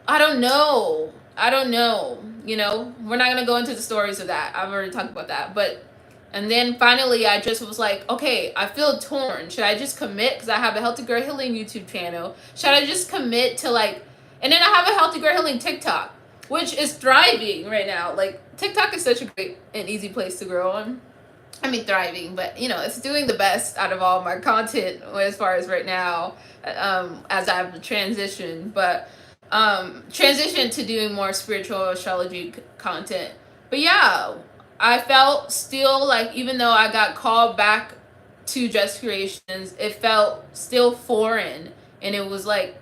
don't know. You know, we're not gonna go into the stories of that. I've already talked about that. But and then finally, I just was like, okay, I feel torn. Should I just commit? Because I have a Healthy Girl Healing YouTube channel. Should I just commit to like, and then I have a Healthy Girl Healing TikTok, which is thriving right now. Like TikTok is such a great and easy place to grow on. I mean, thriving, but you know, it's doing the best out of all my content as far as right now, as I've transitioned. But transition to doing more spiritual astrology content. But yeah, I felt still like, even though I got called back to JessCreationss, it felt still foreign. And it was like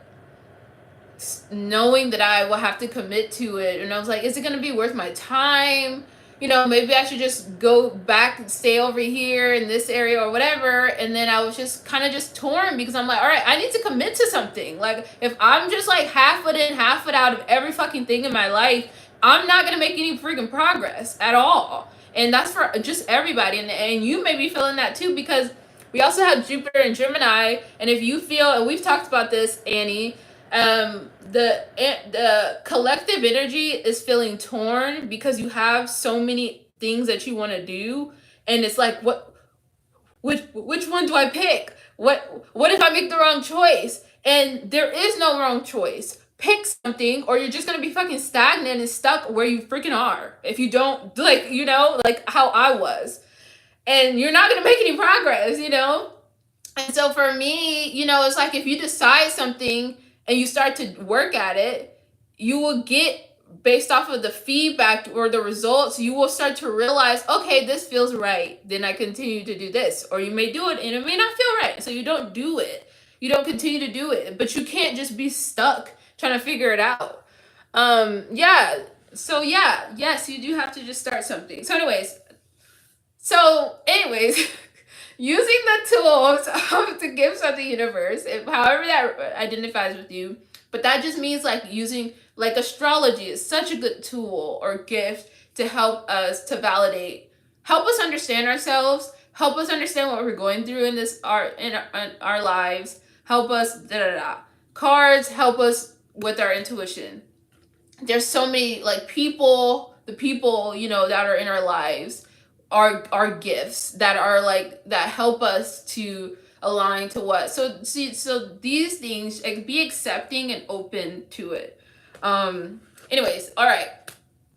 knowing that I will have to commit to it. And I was like, is it going to be worth my time? You know, maybe I should just go back and stay over here in this area or whatever. And then I was just kind of just torn, because I'm like, all right, I need to commit to something. Like, if I'm just like half foot in, half foot out of every fucking thing in my life, I'm not going to make any freaking progress at all. And that's for just everybody. And you may be feeling that too, because we also have Jupiter and Gemini. And if you feel, and we've talked about this, Annie, the collective energy is feeling torn because you have so many things that you want to do, and it's like, which one do I pick? What if I make the wrong choice? And there is no wrong choice. Pick something, or you're just gonna be fucking stagnant and stuck where you freaking are if you don't, like, you know, like how I was. And you're not gonna make any progress, you know. And so for me, you know, it's like if you decide something and you start to work at it, you will get, based off of the feedback or the results, you will start to realize, okay, this feels right. Then I continue to do this. Or you may do it and it may not feel right. So you don't do it. You don't continue to do it. But you can't just be stuck trying to figure it out. Yeah. So yeah, yes, you do have to just start something. So anyways, using the tools to give something to the universe, however that identifies with you. But that just means like using, like, astrology is such a good tool or gift to help us to validate, help us understand ourselves, help us understand what we're going through in our lives, help us Cards help us with our intuition. There's so many like the people, you know, that are in our lives are gifts that are like, that help us to align to what. So these things, like, be accepting and open to it. Anyways, all right.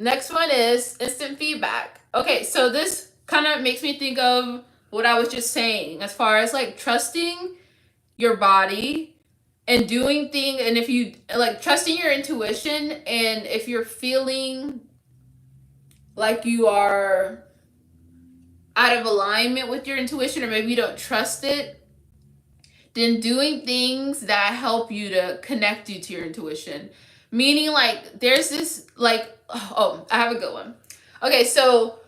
Next one is instant feedback. Okay, so this kind of makes me think of what I was just saying as far as like trusting your body and doing things, and if you like trusting your intuition, and if you're feeling like you are out of alignment with your intuition, or maybe you don't trust it, then doing things that help you to connect you to your intuition. Meaning, like, there's this, like, oh, I have a good one. Okay, so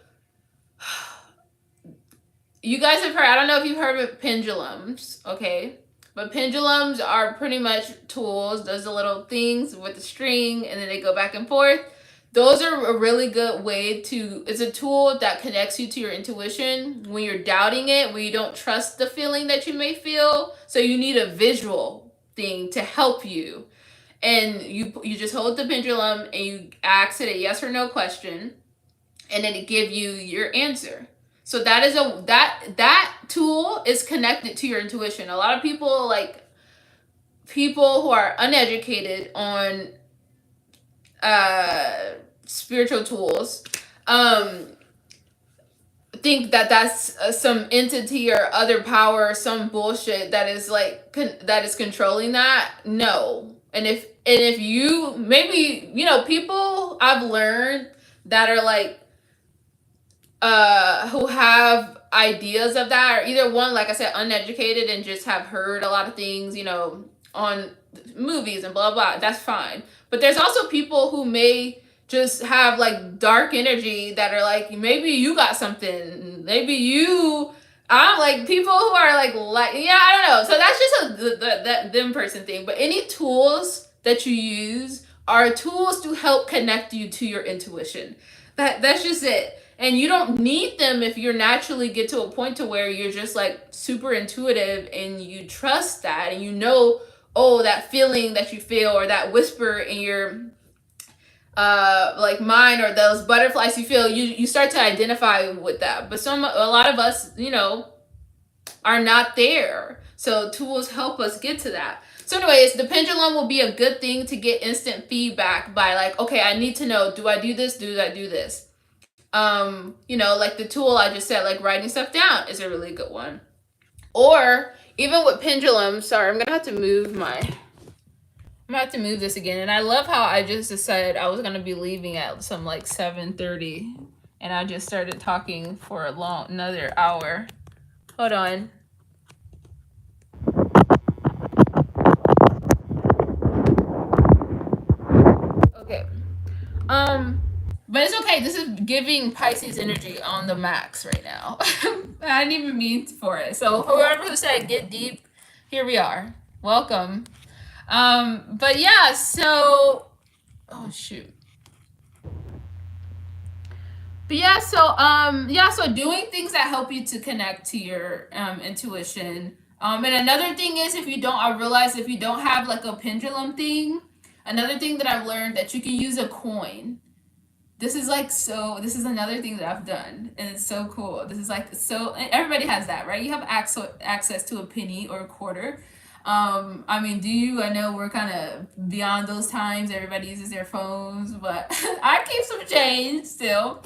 you guys have heard, I don't know if you've heard of pendulums, okay? But pendulums are pretty much tools. Those are little things with a string, and then they go back and forth. Those are a really good way to, it's a tool that connects you to your intuition when you're doubting it, when you don't trust the feeling that you may feel. So you need a visual thing to help you. And you just hold the pendulum and you ask it a yes or no question, and then it give you your answer. So that is that tool is connected to your intuition. A lot of people like people who are uneducated on spiritual tools think that that's some entity or other power or some bullshit that is like that is controlling that. No. And if you maybe, people I've learned that are like who have ideas of that, or either one, like I said, uneducated and just have heard a lot of things, on movies and blah blah, that's fine. But there's also people who may just have like dark energy that are like, maybe you got something, maybe you, I'm like, people who are like yeah, I don't know. So that's just that them person thing. But any tools that you use are tools to help connect you to your intuition. That's just it. And you don't need them if you naturally get to a point to where you're just like super intuitive and you trust that, and oh, that feeling that you feel, or that whisper in your like mind, or those butterflies you feel, you start to identify with that. But a lot of us, are not there. So tools help us get to that. So anyways, the pendulum will be a good thing to get instant feedback by, like, okay, I need to know, do I do this? Do I do this? Like the tool I just said, like writing stuff down is a really good one. Or even with pendulums, sorry, I'm gonna have to move this again. And I love how I just decided I was gonna be leaving at some like 7:30, and I just started talking for another hour. Hold on. Okay. But it's okay. This is giving Pisces energy on the max right now. I didn't even mean for it. So whoever who said get deep, here we are. Welcome. But yeah, so oh shoot. But yeah, so doing things that help you to connect to your intuition. And another thing is, I realize if you don't have like a pendulum thing, another thing that I've learned, that you can use a coin. This is another thing that I've done, and it's so cool. This is like, so everybody has that, right? You have access to a penny or a quarter. I mean, do you? I know we're kind of beyond those times. Everybody uses their phones, but I keep some change still.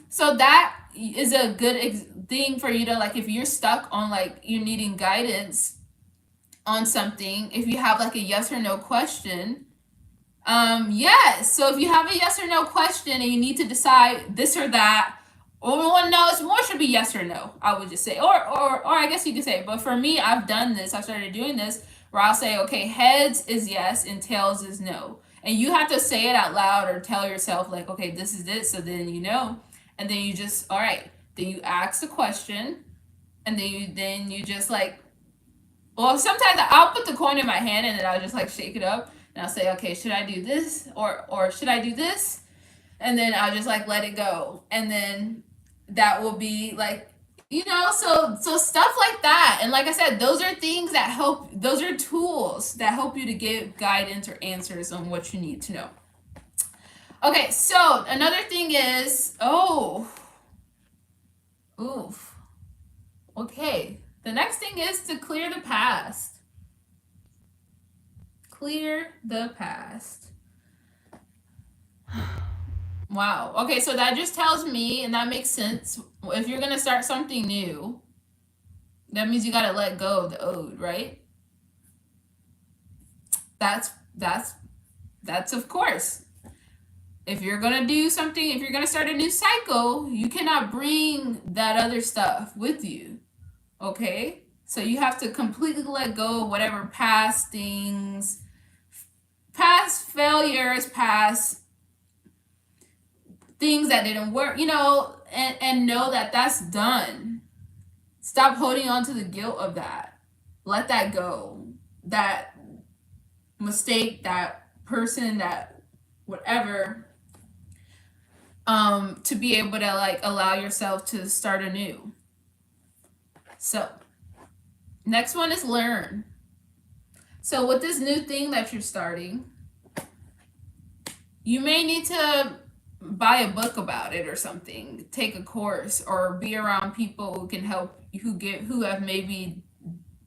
So that is a good thing for you to, like, if you're stuck on, like, you're needing guidance on something, if you have like a yes or no question. Yes. So if you have a yes or no question and you need to decide this or that, or no, it's more should be yes or no, I would just say, or I guess you could say, but for me, I've done this. I started doing this where I'll say, okay, heads is yes and tails is no. And you have to say it out loud or tell yourself, like, okay, this is it. So then and then you just, all right, then you ask the question, and then you just like, well, sometimes I'll put the coin in my hand and then I'll just like shake it up. And I'll say, okay, should I do this or should I do this? And then I'll just like let it go. And then that will be like, so stuff like that. And like I said, those are things that help. Those are tools that help you to give guidance or answers on what you need to know. Okay, so another thing is, oof. Okay, the next thing is to clear the past. Clear the past. Wow. Okay, so that just tells me, and that makes sense, if you're gonna start something new, that means you gotta let go of the old, right? That's of course. If you're gonna do something, if you're gonna start a new cycle, you cannot bring that other stuff with you. Okay? So you have to completely let go of whatever past things, past failures, past things that didn't work, and know that that's done. Stop holding on to the guilt of that. Let that go. That mistake, that person, that whatever, to be able to like allow yourself to start anew. So next one is learn. So with this new thing that you're starting, you may need to buy a book about it or something, take a course, or be around people who can help, who have maybe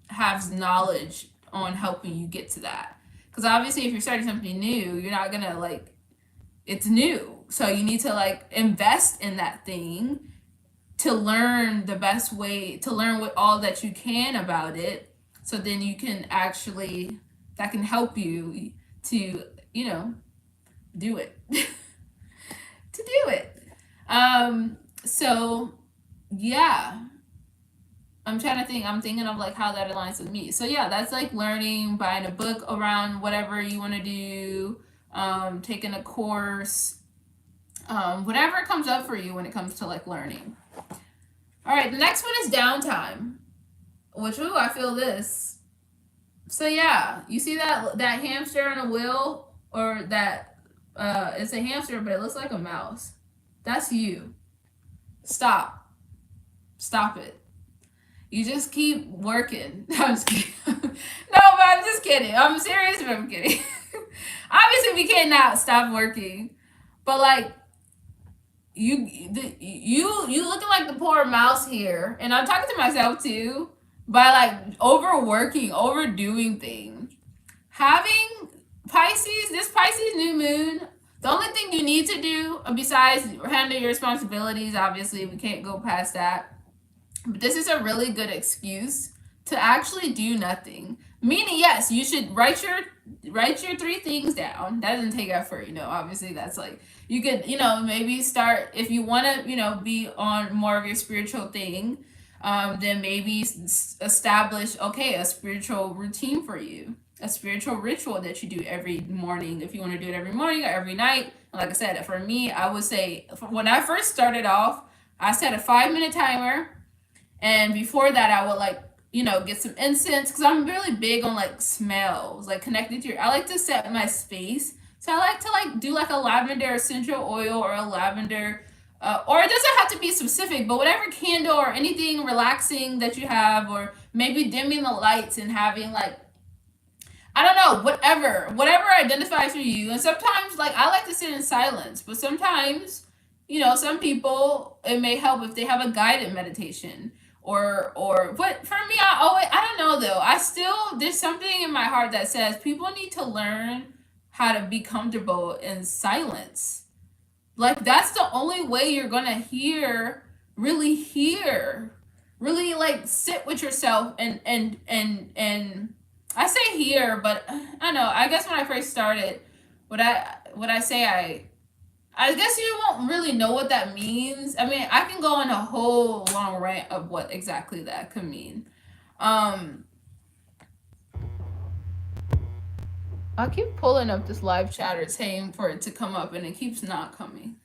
have knowledge on helping you get to that. Because obviously, if you're starting something new, you're not gonna like, it's new, so you need to like invest in that thing to learn the best way, to learn what all that you can about it, so then you can actually, that can help you to, you know, do it. To do it. So yeah, I'm trying to think. I'm thinking of like how that aligns with me. So yeah, that's like learning, buying a book around whatever you want to do, taking a course, whatever comes up for you when it comes to like learning. All right, the next one is downtime, which, ooh, I feel this. So yeah, you see that hamster on a wheel, or that it's a hamster but it looks like a mouse. That's you. Stop. Stop it. You just keep working. I'm just kidding. No, but I'm just kidding. I'm serious, but I'm kidding. Obviously, we cannot stop working, but like you looking like the poor mouse here, and I'm talking to myself too. By like overworking, overdoing things, having Pisces, this Pisces new moon. The only thing you need to do, besides handle your responsibilities, obviously we can't go past that, but this is a really good excuse to actually do nothing. Meaning, yes, you should write your 3 things down. That doesn't take effort, obviously. That's like, you could, maybe start, if you want to, be on more of your spiritual thing, then maybe establish, okay, a spiritual routine for you, a spiritual ritual that you do every morning, if you want to do it every morning or every night. Like I said, for me, I would say, when I first started off, I set a 5-minute timer, and before that, I would like, get some incense, because I'm really big on like smells, like connected to I like to set my space. So I like to like do like a lavender essential oil, or a lavender, or it doesn't have to be specific, but whatever candle or anything relaxing that you have, or maybe dimming the lights and having like, I don't know, whatever identifies for you. And sometimes, like, I like to sit in silence, but sometimes, some people, it may help if they have a guided meditation, but for me, I don't know though. There's something in my heart that says people need to learn how to be comfortable in silence. Like, that's the only way you're gonna really like sit with yourself, and I say hear, but I don't know. I guess when I first started, what I say, I guess you won't really know what that means. I mean, I can go on a whole long rant of what exactly that could mean. I keep pulling up this live chatter saying for it to come up, and it keeps not coming.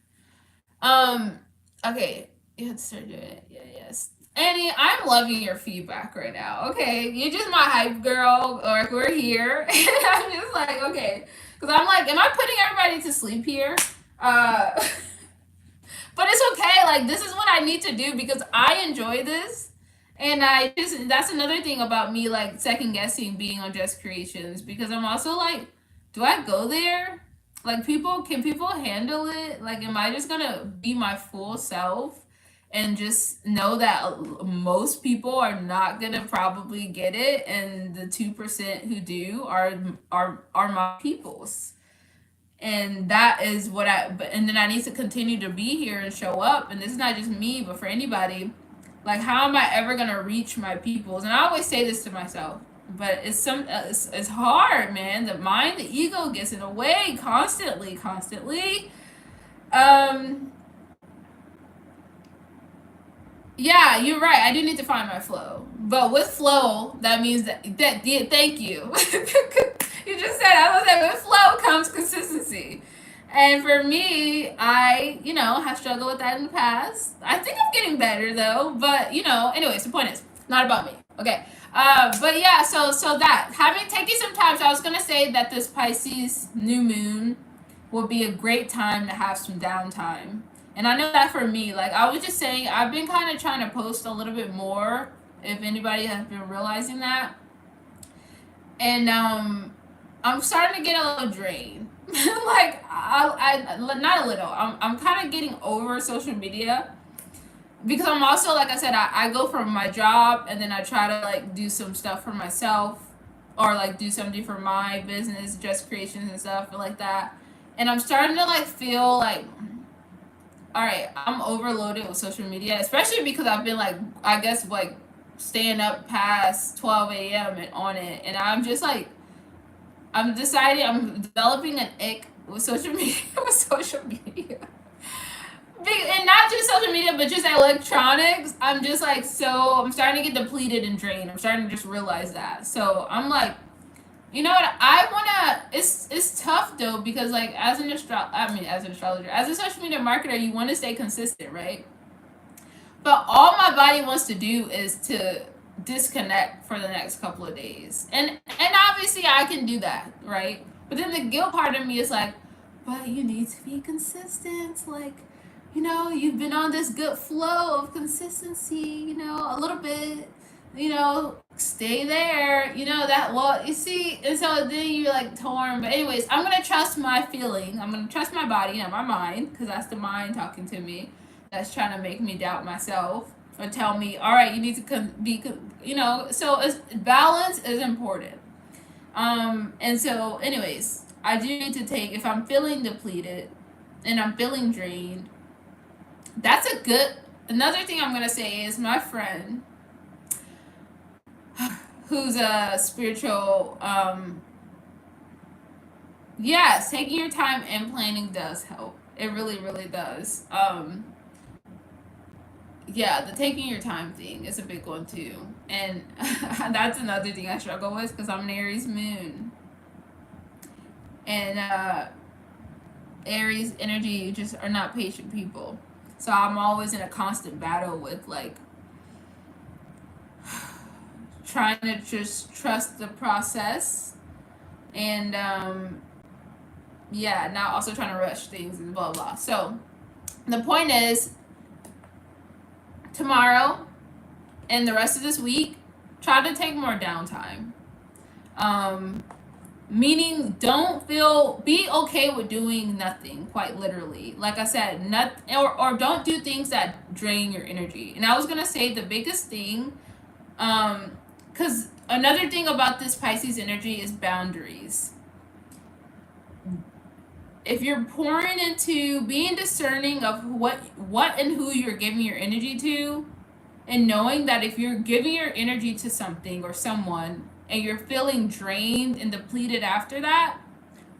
Okay, you have to start doing it. Yeah, yes. Annie, I'm loving your feedback right now. Okay, you're just my hype girl, or we're here. I'm just like, okay, because I'm like, am I putting everybody to sleep here? But it's okay. Like, this is what I need to do because I enjoy this. And that's another thing about me, like, second guessing being on JessCreationss, because I'm also like, do I go there? Like, can people handle it? Like, am I just gonna be my full self and just know that most people are not gonna probably get it, and the 2% who do are my peoples? And that is what and then I need to continue to be here and show up. And this is not just me, but for anybody. Like, how am I ever gonna reach my peoples? And I always say this to myself, but it's hard, man. The mind, the ego gets in the way constantly. Yeah, you're right. I do need to find my flow. But with flow, that means that yeah, thank you. You just said, I was like, with flow comes consistency. And for me, I, have struggled with that in the past. I think I'm getting better though. But, anyways, the point is, not about me. Okay. But yeah, so that taking some time. So I was gonna say that this Pisces new moon will be a great time to have some downtime. And I know that for me, like I was just saying, I've been kind of trying to post a little bit more, if anybody has been realizing that. And I'm starting to get a little drained. Like, I not a little. I'm kind of getting over social media, because I'm also, like I said, I go from my job, and then I try to like do some stuff for myself, or like do something for my business, JessCreationss and stuff like that. And I'm starting to like feel like, all right, I'm overloaded with social media, especially because I've been like, I guess like staying up past 12 a.m. and on it. And I'm just like, I'm deciding, I'm developing an ick with social media, with social media. And not just social media, but just electronics. I'm just like, so I'm starting to get depleted and drained. I'm starting to just realize that. So I'm like, you know what? I wanna. It's tough though, because like as an astrologer, as a social media marketer, you want to stay consistent, right? But all my body wants to do is to disconnect for the next couple of days, and obviously I can do that, right? But then the guilt part of me is like, but you need to be consistent, like, you know, you've been on this good flow of consistency, you know, a little bit, you know, stay there, you know, that, well, you see, and so then you're like torn. But anyways, I'm gonna trust my feeling, I'm gonna trust my body, not my mind, because that's the mind talking to me, that's trying to make me doubt myself or tell me, all right, you need to be, you know. So balance is important. And so anyways, I do need to take, if I'm feeling depleted and I'm feeling drained, that's a good, another thing I'm gonna say is my friend who's a spiritual, yes, taking your time and planning does help. It really, really does. Yeah, the taking your time thing is a big one too. And that's another thing I struggle with, because I'm an Aries moon. And Aries energy just are not patient people. So I'm always in a constant battle with like trying to just trust the process, and yeah, now also trying to rush things and blah blah. So the point is, tomorrow and the rest of this week, try to take more downtime. Meaning, be okay with doing nothing, quite literally. Like I said, or don't do things that drain your energy. And I was gonna say the biggest thing, because another thing about this Pisces energy is boundaries. If you're pouring into being discerning of what and who you're giving your energy to, and knowing that if you're giving your energy to something or someone and you're feeling drained and depleted after that,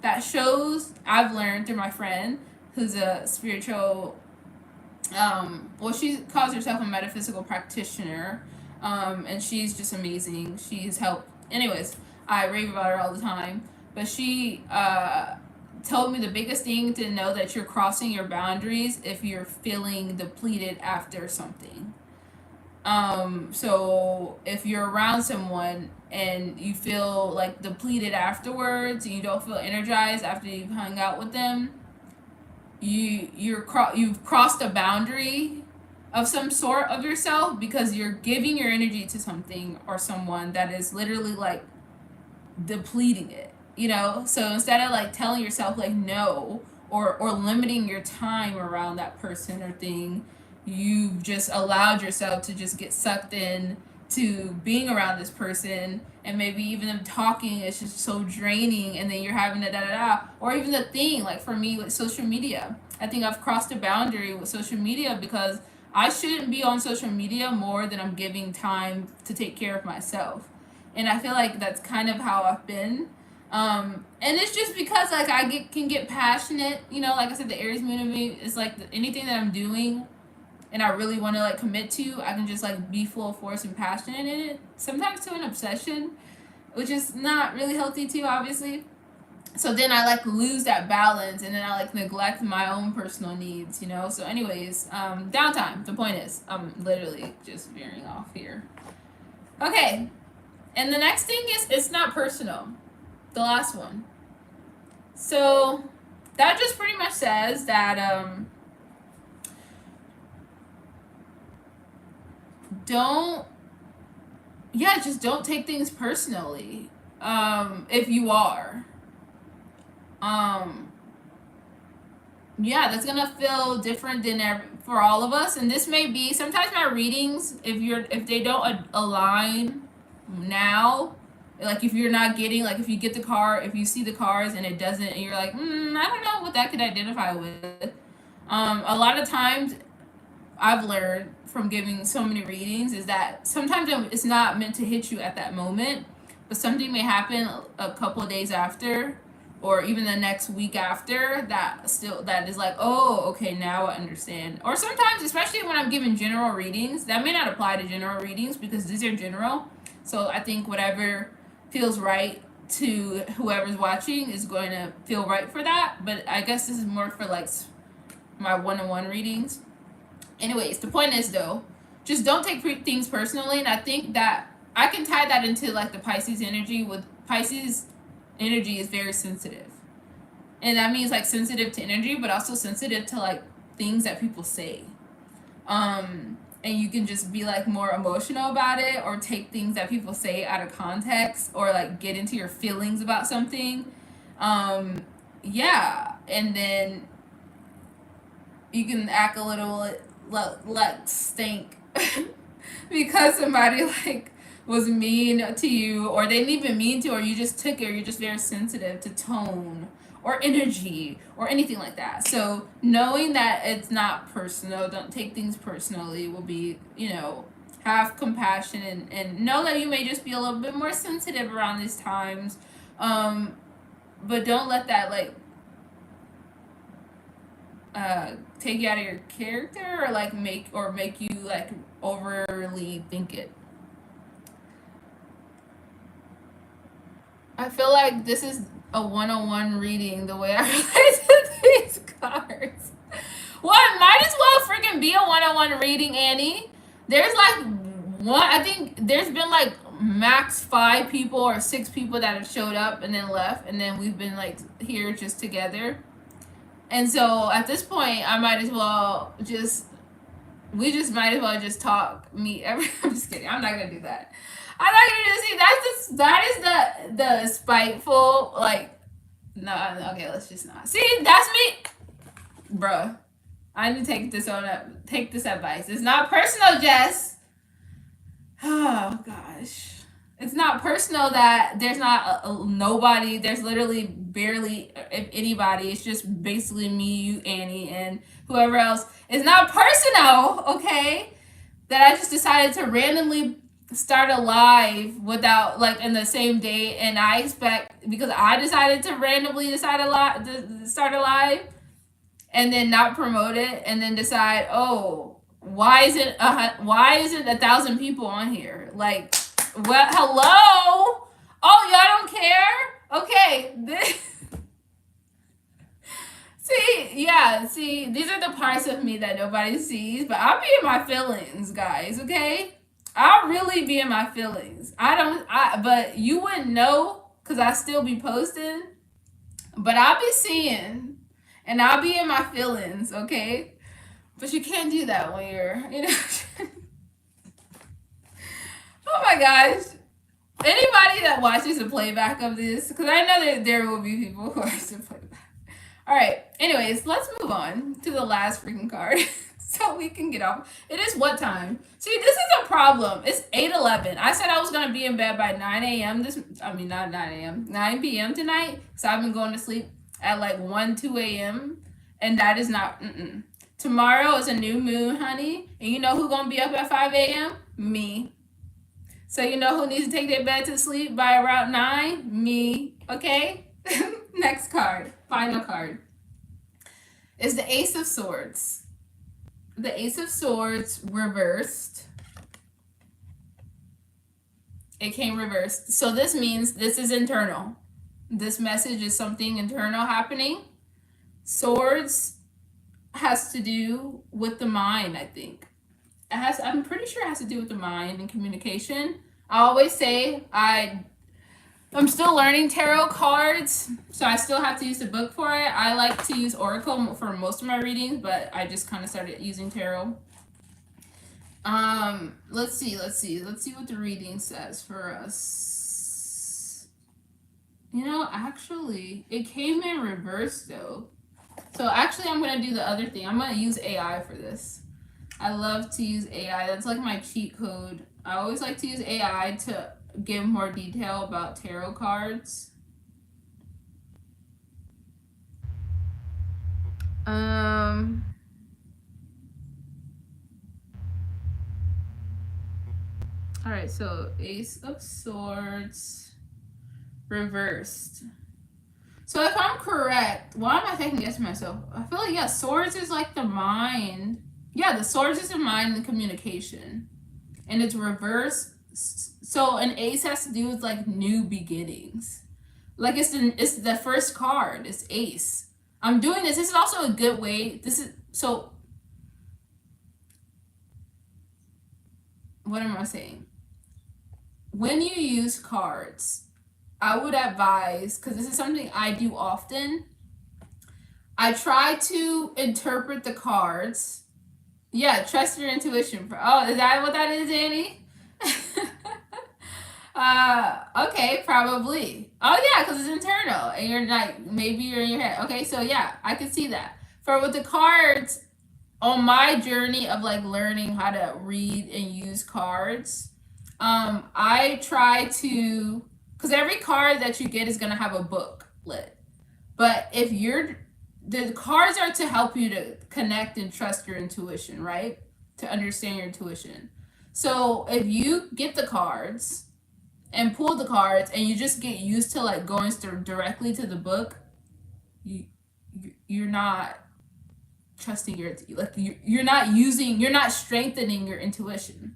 that shows, I've learned through my friend who's a spiritual, well, she calls herself a metaphysical practitioner, and she's just amazing. She's helped, anyways, I rave about her all the time, but she told me the biggest thing to know that you're crossing your boundaries if you're feeling depleted after something. So if you're around someone and you feel like depleted afterwards, and you don't feel energized after you've hung out with them, you've crossed a boundary of some sort of yourself, because you're giving your energy to something or someone that is literally like depleting it, you know. So instead of like telling yourself like no, or limiting your time around that person or thing, you've just allowed yourself to just get sucked in to being around this person, and maybe even them talking is just so draining, and then you're having a da-da-da. Or even the thing, like for me with social media, I think I've crossed a boundary with social media, because I shouldn't be on social media more than I'm giving time to take care of myself. And I feel like that's kind of how I've been. And it's just because like can get passionate, you know, like I said, the Aries moon in me is like anything that I'm doing and I really want to like commit to, I can just like be full of force and passionate in it. Sometimes to an obsession, which is not really healthy too, obviously. So then I like lose that balance, and then I like neglect my own personal needs, you know. So anyways, downtime. The point is, I'm literally just veering off here. Okay, and the next thing is, it's not personal. The last one. So that just pretty much says that just don't take things personally. If you are, that's gonna feel different than for all of us. And this may be, sometimes my readings, if they don't align now, Like if you're not getting, like if you get the car, if you see the cars and it doesn't, and you're like, I don't know what that could identify with. A lot of times I've learned from giving so many readings is that sometimes it's not meant to hit you at that moment, but something may happen a couple of days after, or even the next week after, that is like, oh, okay, now I understand. Or sometimes, especially when I'm giving general readings, that may not apply to general readings because these are general. So I think whatever feels right to whoever's watching is going to feel right for that. But I guess this is more for like my one-on-one readings. Anyways, the point is though, just don't take things personally. And I think that I can tie that into like the Pisces energy. With Pisces energy is very sensitive, and that means like sensitive to energy, but also sensitive to like things that people say. And you can just be like more emotional about it, or take things that people say out of context, or like get into your feelings about something. Yeah, and then you can act a little like stink because somebody like was mean to you, or they didn't even mean to, or you just took it, or you're just very sensitive to tone or energy or anything like that. So knowing that it's not personal, don't take things personally, will be, have compassion, and know that you may just be a little bit more sensitive around these times. But don't let that like take you out of your character, or like make you like overly think it. I feel like this is a one-on-one reading the way I relate to these cards. Well, it might as well freaking be a one-on-one reading, Annie. There's like I think there's been like max 5 people or 6 people that have showed up and then left, and then we've been like here just together. And so at this point, I might as well might as well just talk, meet every. I'm just kidding. I'm not gonna do that. I'm not gonna do. See, that is the spiteful, like, no. Okay, let's just not. See, that's me, bruh. I need to take this advice. It's not personal, Jess. Oh gosh. It's not personal that there's not nobody. There's literally barely, if anybody. It's just basically me, you, Annie, and whoever else. It's not personal, okay? That I just decided to randomly start a live without, like, in the same day. And I expect, because I decided to randomly start a live and then not promote it, and then decide, oh, why isn't 1,000 people on here? Like, well, hello? Oh, y'all don't care? Okay. See, these are the parts of me that nobody sees, but I'll be in my feelings, guys, okay? I'll really be in my feelings. But you wouldn't know, because I still be posting, but I'll be seeing, and I'll be in my feelings, okay? But you can't do that when you're, Oh my gosh. Anybody that watches a playback of this, because I know that there will be people who watch the playback. All right. Anyways, let's move on to the last freaking card so we can get off. It is what time? See, this is a problem. It's 8:11. I said I was going to be in bed by 9 a.m. Not 9 a.m. 9 p.m. tonight. So I've been going to sleep at like 1, 2 a.m. And that is not, Tomorrow is a new moon, honey. And you know who's going to be up at 5 a.m.? Me. So you know who needs to take their bed to sleep by around 9? Me. Okay? Next card. Final card. Is the Ace of Swords. The Ace of Swords reversed. It came reversed. So this means this is internal. This message is something internal happening. Swords has to do with the mind, I think. I'm pretty sure it has to do with the mind and communication. I always say I'm still learning tarot cards, so I still have to use the book for it. I like to use Oracle for most of my readings, but I just kind of started using tarot. Let's see what the reading says for us. Actually, it came in reverse though. So actually, I'm gonna do the other thing. I'm gonna use AI for this. I love to use AI. That's like my cheat code. I always like to use AI to give more detail about tarot cards. All right, so Ace of Swords reversed. So if I'm correct, why am I second guessing myself? I feel like, yeah, swords is like the mind. Yeah, the swords is the mind and the communication. And it's reverse. So an ace has to do with like new beginnings. Like it's the first card. It's ace. I'm doing this. This is also a good way. This is so. What am I saying? When you use cards, I would advise, because this is something I do often. I try to interpret the cards. Yeah, trust your intuition. Oh, is that what that is, Annie? Okay, probably. Oh yeah, because it's internal, and you're like, maybe you're in your head. Okay, so yeah, I can see that. For with the cards, on my journey of like learning how to read and use cards, I try to, because every card that you get is gonna have a booklet. But if you're, the cards are to help you to connect and trust your intuition, right? To understand your intuition. So if you get the cards and pull the cards and you just get used to like going directly to the book, you're not trusting your, like you're not strengthening your intuition.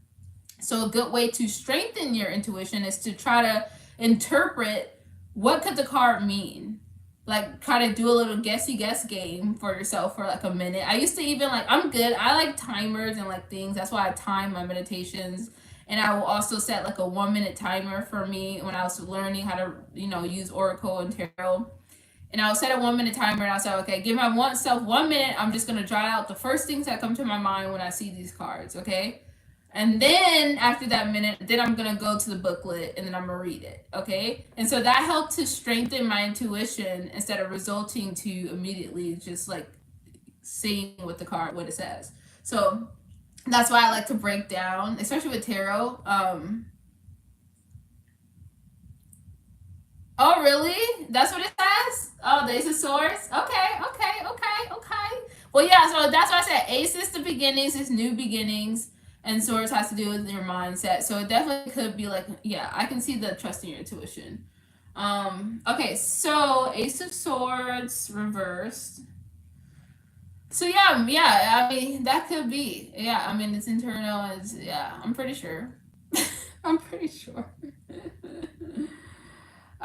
So a good way to strengthen your intuition is to try to interpret what could the card mean. Like try to do a little guess game for yourself for like a minute. I used to even like, I'm good. I like timers and like things. That's why I time my meditations. And I will also set like a 1-minute timer for me when I was learning how to, use Oracle and Tarot. And I'll set a 1-minute timer and I'll say, okay, give myself 1 minute. I'm just going to jot out the first things that come to my mind when I see these cards, okay? And then after that minute, then I'm going to go to the booklet and then I'm going to read it, okay? And so that helped to strengthen my intuition instead of resulting to immediately just like seeing what it says. So that's why I like to break down, especially with tarot. Oh, really? That's what it says? Oh, the Ace of Swords? Okay. Well, yeah, so that's why I said Ace is the beginnings, it's new beginnings, and Swords has to do with your mindset. So it definitely could be like, yeah, I can see the trusting your intuition. Okay, so Ace of Swords reversed. So yeah, I mean, that could be. Yeah, I mean, it's internal, yeah, I'm pretty sure. I'm pretty sure.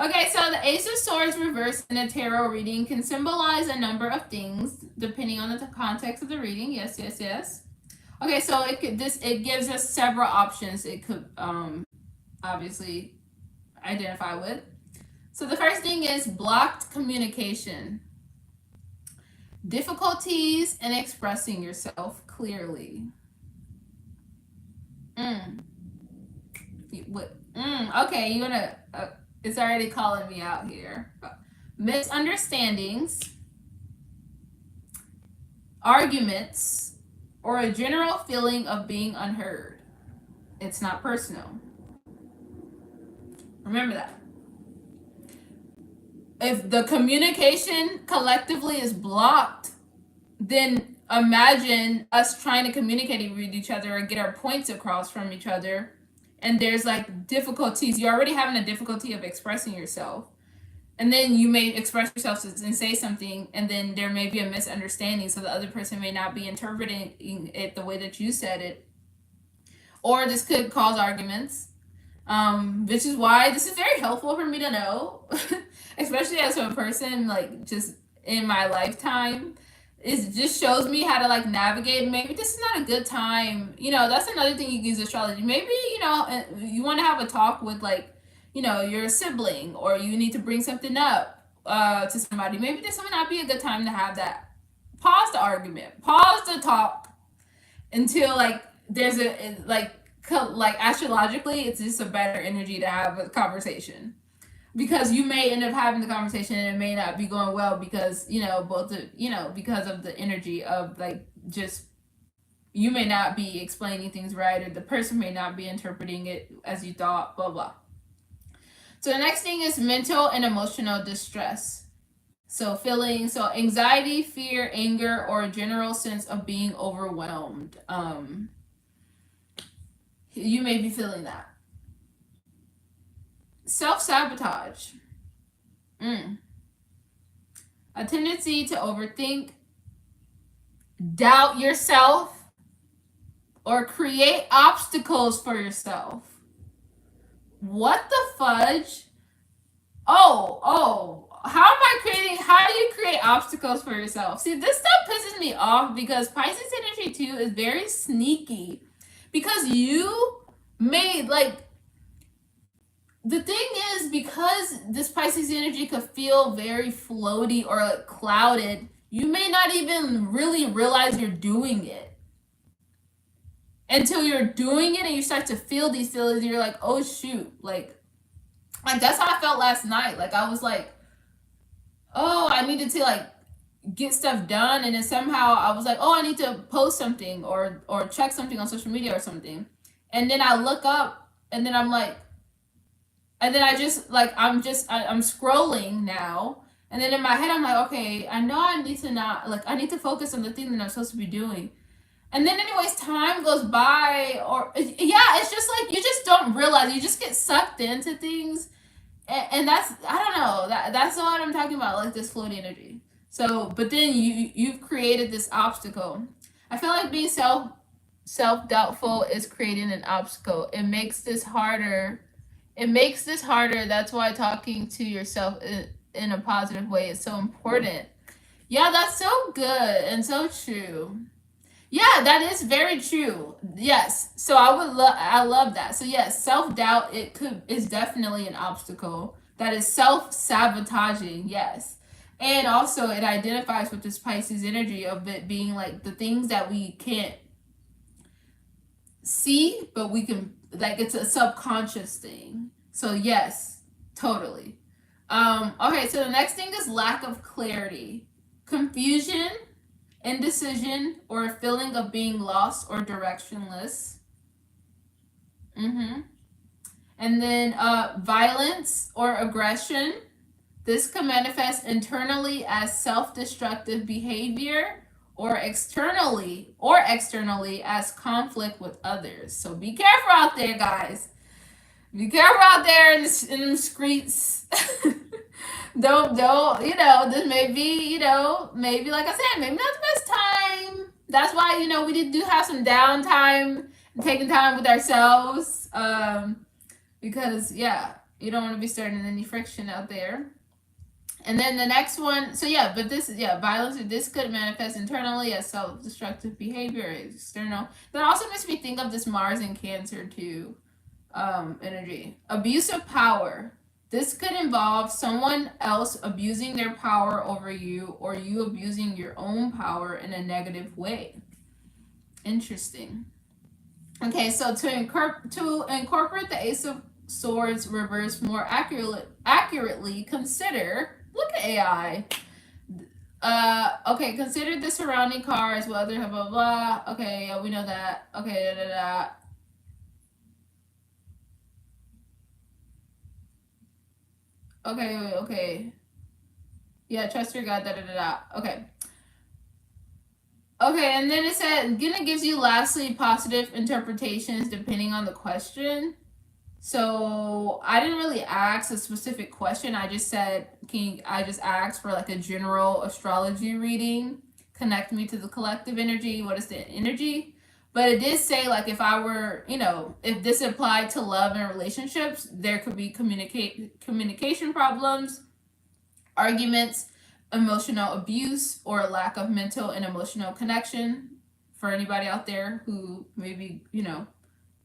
Okay, so the Ace of Swords reversed in a tarot reading can symbolize a number of things depending on the context of the reading. Yes. Okay, so it gives us several options it could obviously identify with. So the first thing is blocked communication. Difficulties in expressing yourself clearly. Okay, you wanna it's already calling me out here. Misunderstandings, arguments, or a general feeling of being unheard. It's not personal. Remember that. If the communication collectively is blocked, then imagine us trying to communicate with each other and get our points across from each other, and there's like difficulties. You're already having a difficulty of expressing yourself, and then you may express yourself and say something, and then there may be a misunderstanding, so the other person may not be interpreting it the way that you said it, or this could cause arguments, which is why this is very helpful for me to know, especially as a person like just in my lifetime. It just shows me how to like navigate. Maybe this is not a good time. That's another thing you can use astrology. Maybe, you want to have a talk with like, your sibling, or you need to bring something up to somebody. Maybe this would not be a good time to have that. Pause the argument. Pause the talk until like there's like astrologically, it's just a better energy to have a conversation. Because you may end up having the conversation and it may not be going well because because of the energy of like just you may not be explaining things right, or the person may not be interpreting it as you thought, blah blah. So the next thing is mental and emotional distress. So anxiety, fear, anger, or a general sense of being overwhelmed. You may be feeling that. Self-sabotage. A tendency to overthink, doubt yourself, or create obstacles for yourself. What the fudge? Oh, how do you create obstacles for yourself? See, this stuff pisses me off because Pisces energy too is very sneaky. Because you made, like, the thing is, because this Pisces energy could feel very floaty or like clouded, you may not even really realize you're doing it. Until you're doing it and you start to feel these feelings, you're like, oh shoot, like that's how I felt last night. Like, I was like, oh, I needed to like get stuff done, and then somehow I was like, oh, I need to post something or check something on social media or something, and then I look up, and then I'm like, and then I'm scrolling now, and then in my head I'm like, okay, I know I need to focus on the thing that I'm supposed to be doing. And then anyways, time goes by, or it's just like you just don't realize, you just get sucked into things, and that's, I don't know, that's what I'm talking about, like this floaty energy. So, but then you've created this obstacle. I feel like being self-doubtful is creating an obstacle. It makes this harder. That's why talking to yourself in a positive way is so important. Yeah, that's so good and so true. Yeah, that is very true. Yes. So I love that. So yes, self-doubt is definitely an obstacle. That is self-sabotaging. Yes. And also it identifies with this Pisces energy of it being like the things that we can't see, but we can, like, it's a subconscious thing. So yes, totally. Okay, so the next thing is lack of clarity. Confusion, indecision, or a feeling of being lost or directionless. And then violence or aggression. This can manifest internally as self-destructive behavior, or externally as conflict with others. So be careful out there, guys. Be careful out there in the streets. don't this may be, maybe, like I said, maybe not the best time. That's why, we do have some downtime and taking time with ourselves, because you don't want to be starting any friction out there. And then the next one, violence, this could manifest internally as self-destructive behavior, external. That also makes me think of this Mars in Cancer too, energy. Abuse of power. This could involve someone else abusing their power over you, or you abusing your own power in a negative way. Interesting. Okay, so to incorporate the Ace of Swords reverse more accurately, consider, look at AI. Okay, consider the surrounding cards, whether blah blah blah. Okay, we know that. Okay, da da da. Okay. Yeah, trust your God, da da da da. Okay. Okay, and then it said, Gina gives you lastly positive interpretations depending on the question. So I didn't really ask a specific question. I just said, I just asked for like a general astrology reading. Connect me to the collective energy. What is the energy? But it did say, like, if I were, if this applied to love and relationships, there could be communication problems, arguments, emotional abuse, or a lack of mental and emotional connection for anybody out there who may be,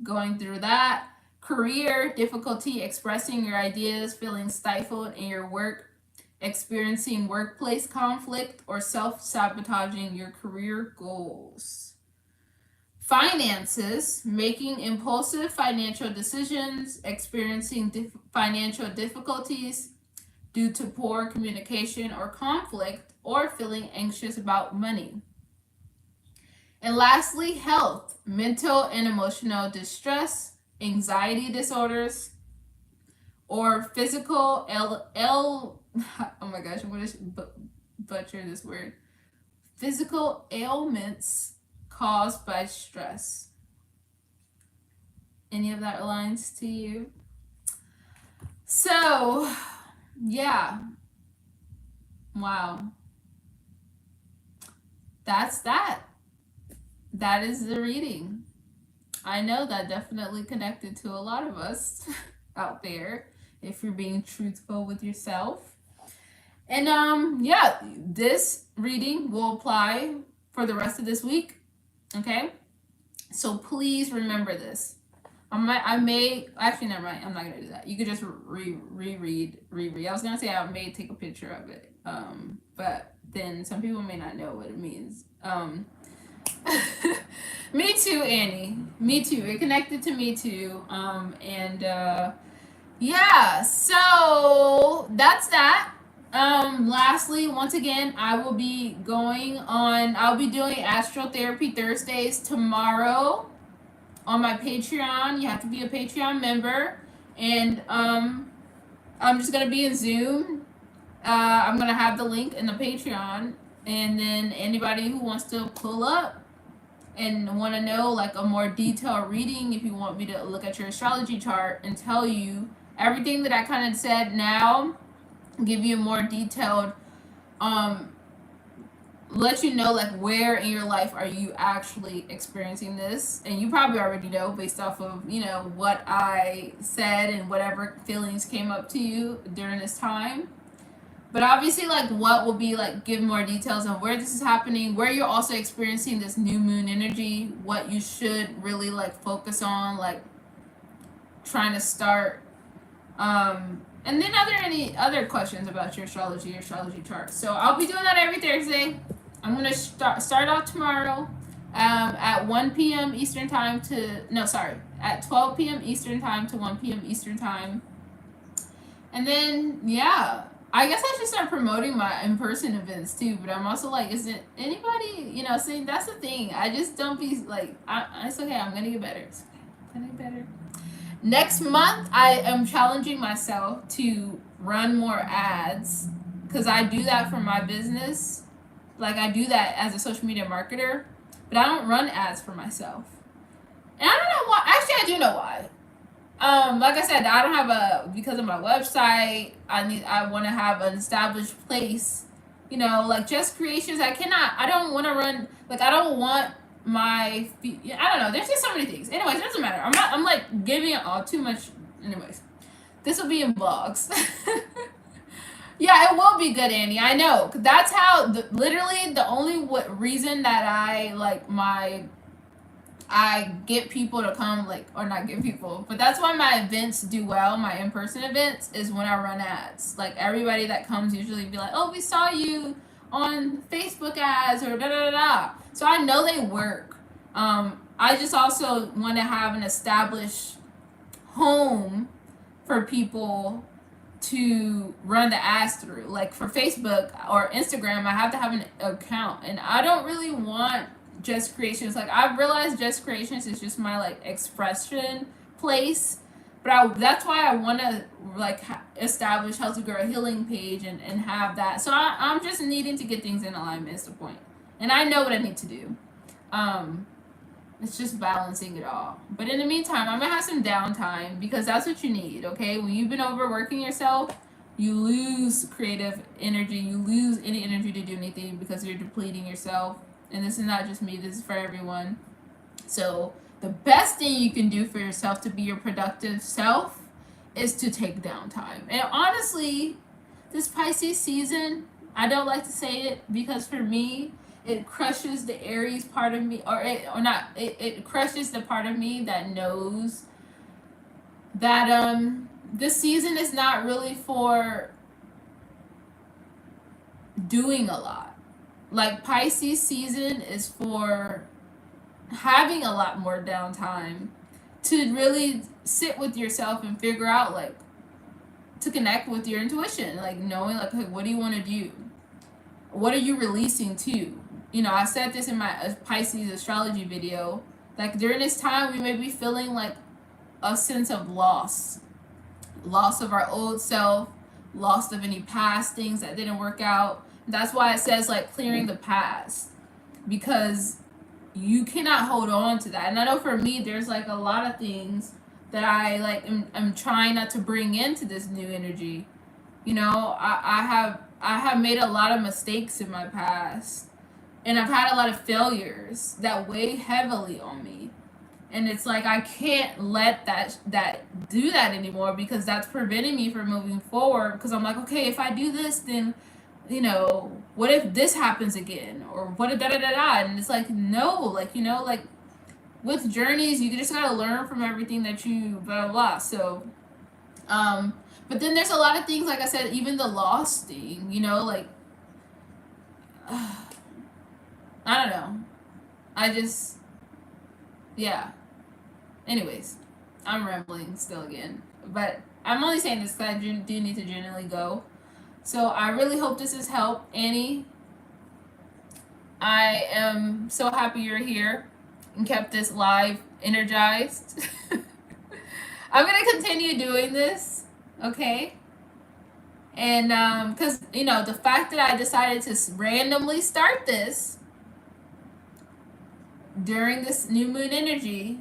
going through that. Career, difficulty expressing your ideas, feeling stifled in your work, experiencing workplace conflict, or self-sabotaging your career goals. Finances, making impulsive financial decisions, experiencing financial difficulties due to poor communication or conflict, or feeling anxious about money. And lastly, health, mental and emotional distress, anxiety disorders, or physical oh my gosh, I'm going to butcher this word. Physical ailments caused by stress. Any of that aligns to you? So, yeah. Wow. That's that. That is the reading. I know that definitely connected to a lot of us out there, if you're being truthful with yourself. And yeah, this reading will apply for the rest of this week. Okay? So please remember this. I may actually, never mind. I'm not gonna do that. You could just reread. I was gonna say I may take a picture of it, but then some people may not know what it means. Me too, Annie. Me too. It connected to me too. Yeah. So that's that. Lastly, once again, I'll be doing Astro Therapy Thursdays tomorrow on my Patreon. You have to be a Patreon member, and I'm just gonna be in Zoom. I'm gonna have the link in the Patreon, and then anybody who wants to pull up and want to know like a more detailed reading, if you want me to look at your astrology chart and tell you everything that I kind of said now, give you a more detailed let you know like where in your life are you actually experiencing this. And you probably already know based off of what I said and whatever feelings came up to you during this time. But obviously, like, what will be like, give more details on where this is happening, where you're also experiencing this new moon energy, what you should really like focus on, like trying to start. And then are there any other questions about your astrology chart? So I'll be doing that every Thursday. I'm gonna start out tomorrow, at 1 p.m. Eastern time at 12 p.m. Eastern time to 1 p.m. Eastern time. And then yeah. I guess I should start promoting my in-person events too, but I'm also like, isn't anybody, saying that's the thing. I just don't be like, it's okay. I'm going to get better. It's okay. I'm going to get better. Next month, I am challenging myself to run more ads because I do that for my business. Like I do that as a social media marketer, but I don't run ads for myself. And I don't know why. Actually, I do know why. Like I said, I don't have because of my website, I want to have an established place, like JessCreationss. I don't want to run, like, I don't want I don't know, there's just so many things. Anyways, it doesn't matter. I'm like giving it all too much. Anyways, this will be in vlogs. Yeah, it will be good, Annie. I know. That's how, literally, the only reason that I get people to come, like, or not get people, but that's why my events do well, my in-person events, is when I run ads. Like, everybody that comes usually be like, oh, we saw you on Facebook ads, or da-da-da-da. So I know they work. I just also want to have an established home for people to run the ads through. Like, for Facebook or Instagram, I have to have an account, and I don't really want JessCreationss. Like, I've realized JessCreationss is just my like expression place, but that's why I want to like establish Healthy Girl Healing page and have that. So I'm just needing to get things in alignment is the point, and I know what I need to do. It's just balancing it all. But in the meantime, I'm gonna have some downtime because that's what you need. Okay, when you've been overworking yourself, you lose creative energy, you lose any energy to do anything because you're depleting yourself. And this is not just me, this is for everyone. So the best thing you can do for yourself to be your productive self is to take downtime. And honestly, this Pisces season, I don't like to say it because for me, it crushes the Aries part of me, it crushes the part of me that knows that this season is not really for doing a lot. Like, Pisces season is for having a lot more downtime to really sit with yourself and figure out, like, to connect with your intuition, like knowing like, hey, what do you want to do? What are you releasing to? I said this in my Pisces astrology video. Like, during this time, we may be feeling like a sense of loss. loss of our old self, loss of any past things that didn't work out. That's why it says like clearing the past, because you cannot hold on to that. And I know for me, there's like a lot of things that I like am trying not to bring into this new energy. You know, I have made a lot of mistakes in my past, and I've had a lot of failures that weigh heavily on me. And it's like I can't let that do that anymore, because that's preventing me from moving forward. Because I'm like, okay, if I do this, then what if this happens again, or what if da da da da? And it's like, no, like like with journeys, you just gotta learn from everything that you blah blah blah. So, but then there's a lot of things, like I said, even the loss thing, like I don't know, I just yeah. Anyways, I'm rambling still again, but I'm only saying this because I do need to genuinely go. So I really hope this has helped, Annie. I am so happy you're here and kept this live energized. I'm gonna continue doing this, okay? And because the fact that I decided to randomly start this during this new moon energy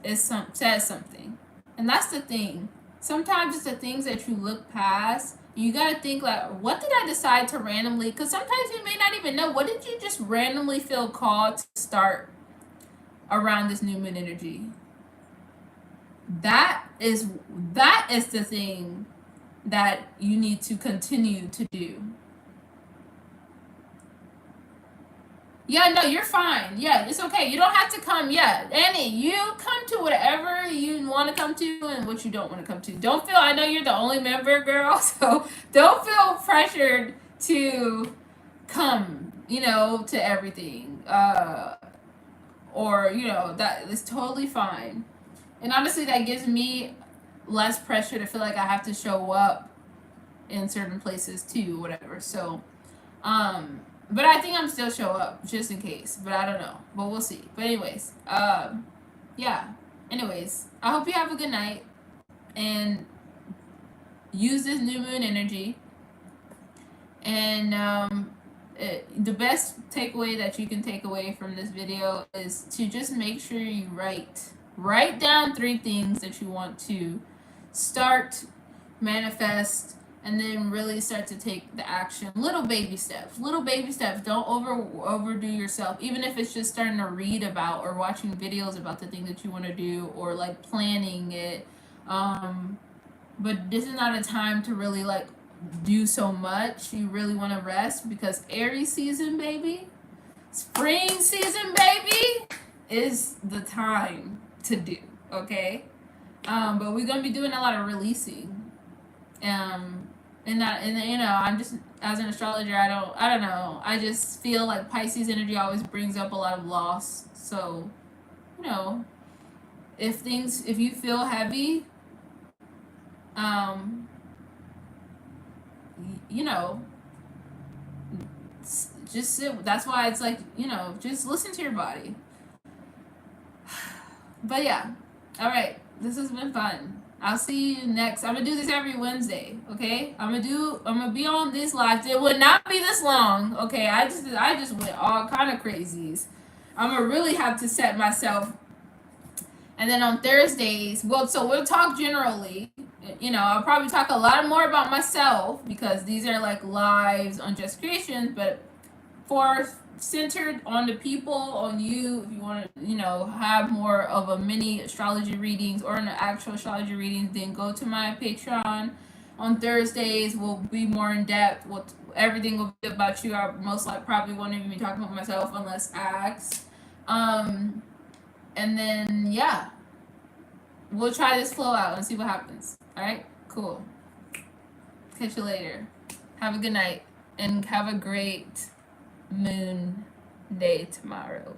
says something. And that's the thing. Sometimes it's the things that you look past. You gotta think like, what did I decide to randomly? Because sometimes you may not even know. What did you just randomly feel called to start around this new moon energy? That is the thing that you need to continue to do. Yeah, no, you're fine. Yeah, it's okay. You don't have to come. Yeah, Annie, you come to whatever you want to come to and what you don't want to come to. Don't feel, I know you're the only member, girl, so don't feel pressured to come, to everything. Or, that is totally fine. And honestly, that gives me less pressure to feel like I have to show up in certain places too, whatever. So, but I think I'm still show up just in case, but I don't know, but we'll see. But anyways, yeah. Anyways, I hope you have a good night and use this new moon energy. And the best takeaway that you can take away from this video is to just make sure you write down 3 things that you want to start, manifest, and then really start to take the action. Little baby steps. Don't overdo yourself. Even if it's just starting to read about or watching videos about the thing that you want to do, or like planning it. But this is not a time to really like do so much. You really want to rest, because Aries season, baby, spring season, baby, is the time to do. Okay. But we're gonna be doing a lot of releasing. And I'm just, as an astrologer, I don't know. I just feel like Pisces energy always brings up a lot of loss. So, if you feel heavy, just sit. That's why it's like, just listen to your body. But yeah, all right. This has been fun. I'll see you next. I'm gonna do this every Wednesday, okay? I'm gonna be on these lives. It would not be this long, okay? I just went all kind of crazies. I'm gonna really have to set myself. And then on Thursdays, so we'll talk generally. I'll probably talk a lot more about myself, because these are like lives on JessCreationss, but centered on the people, on you. If you want to, have more of a mini astrology readings or an actual astrology readings, then go to my Patreon. On Thursdays, we'll be more in depth. Everything will be about you. I most likely probably won't even be talking about myself unless asked. And then yeah, we'll try this flow out and see what happens. All right, cool. Catch you later. Have a good night and have a great moon day tomorrow.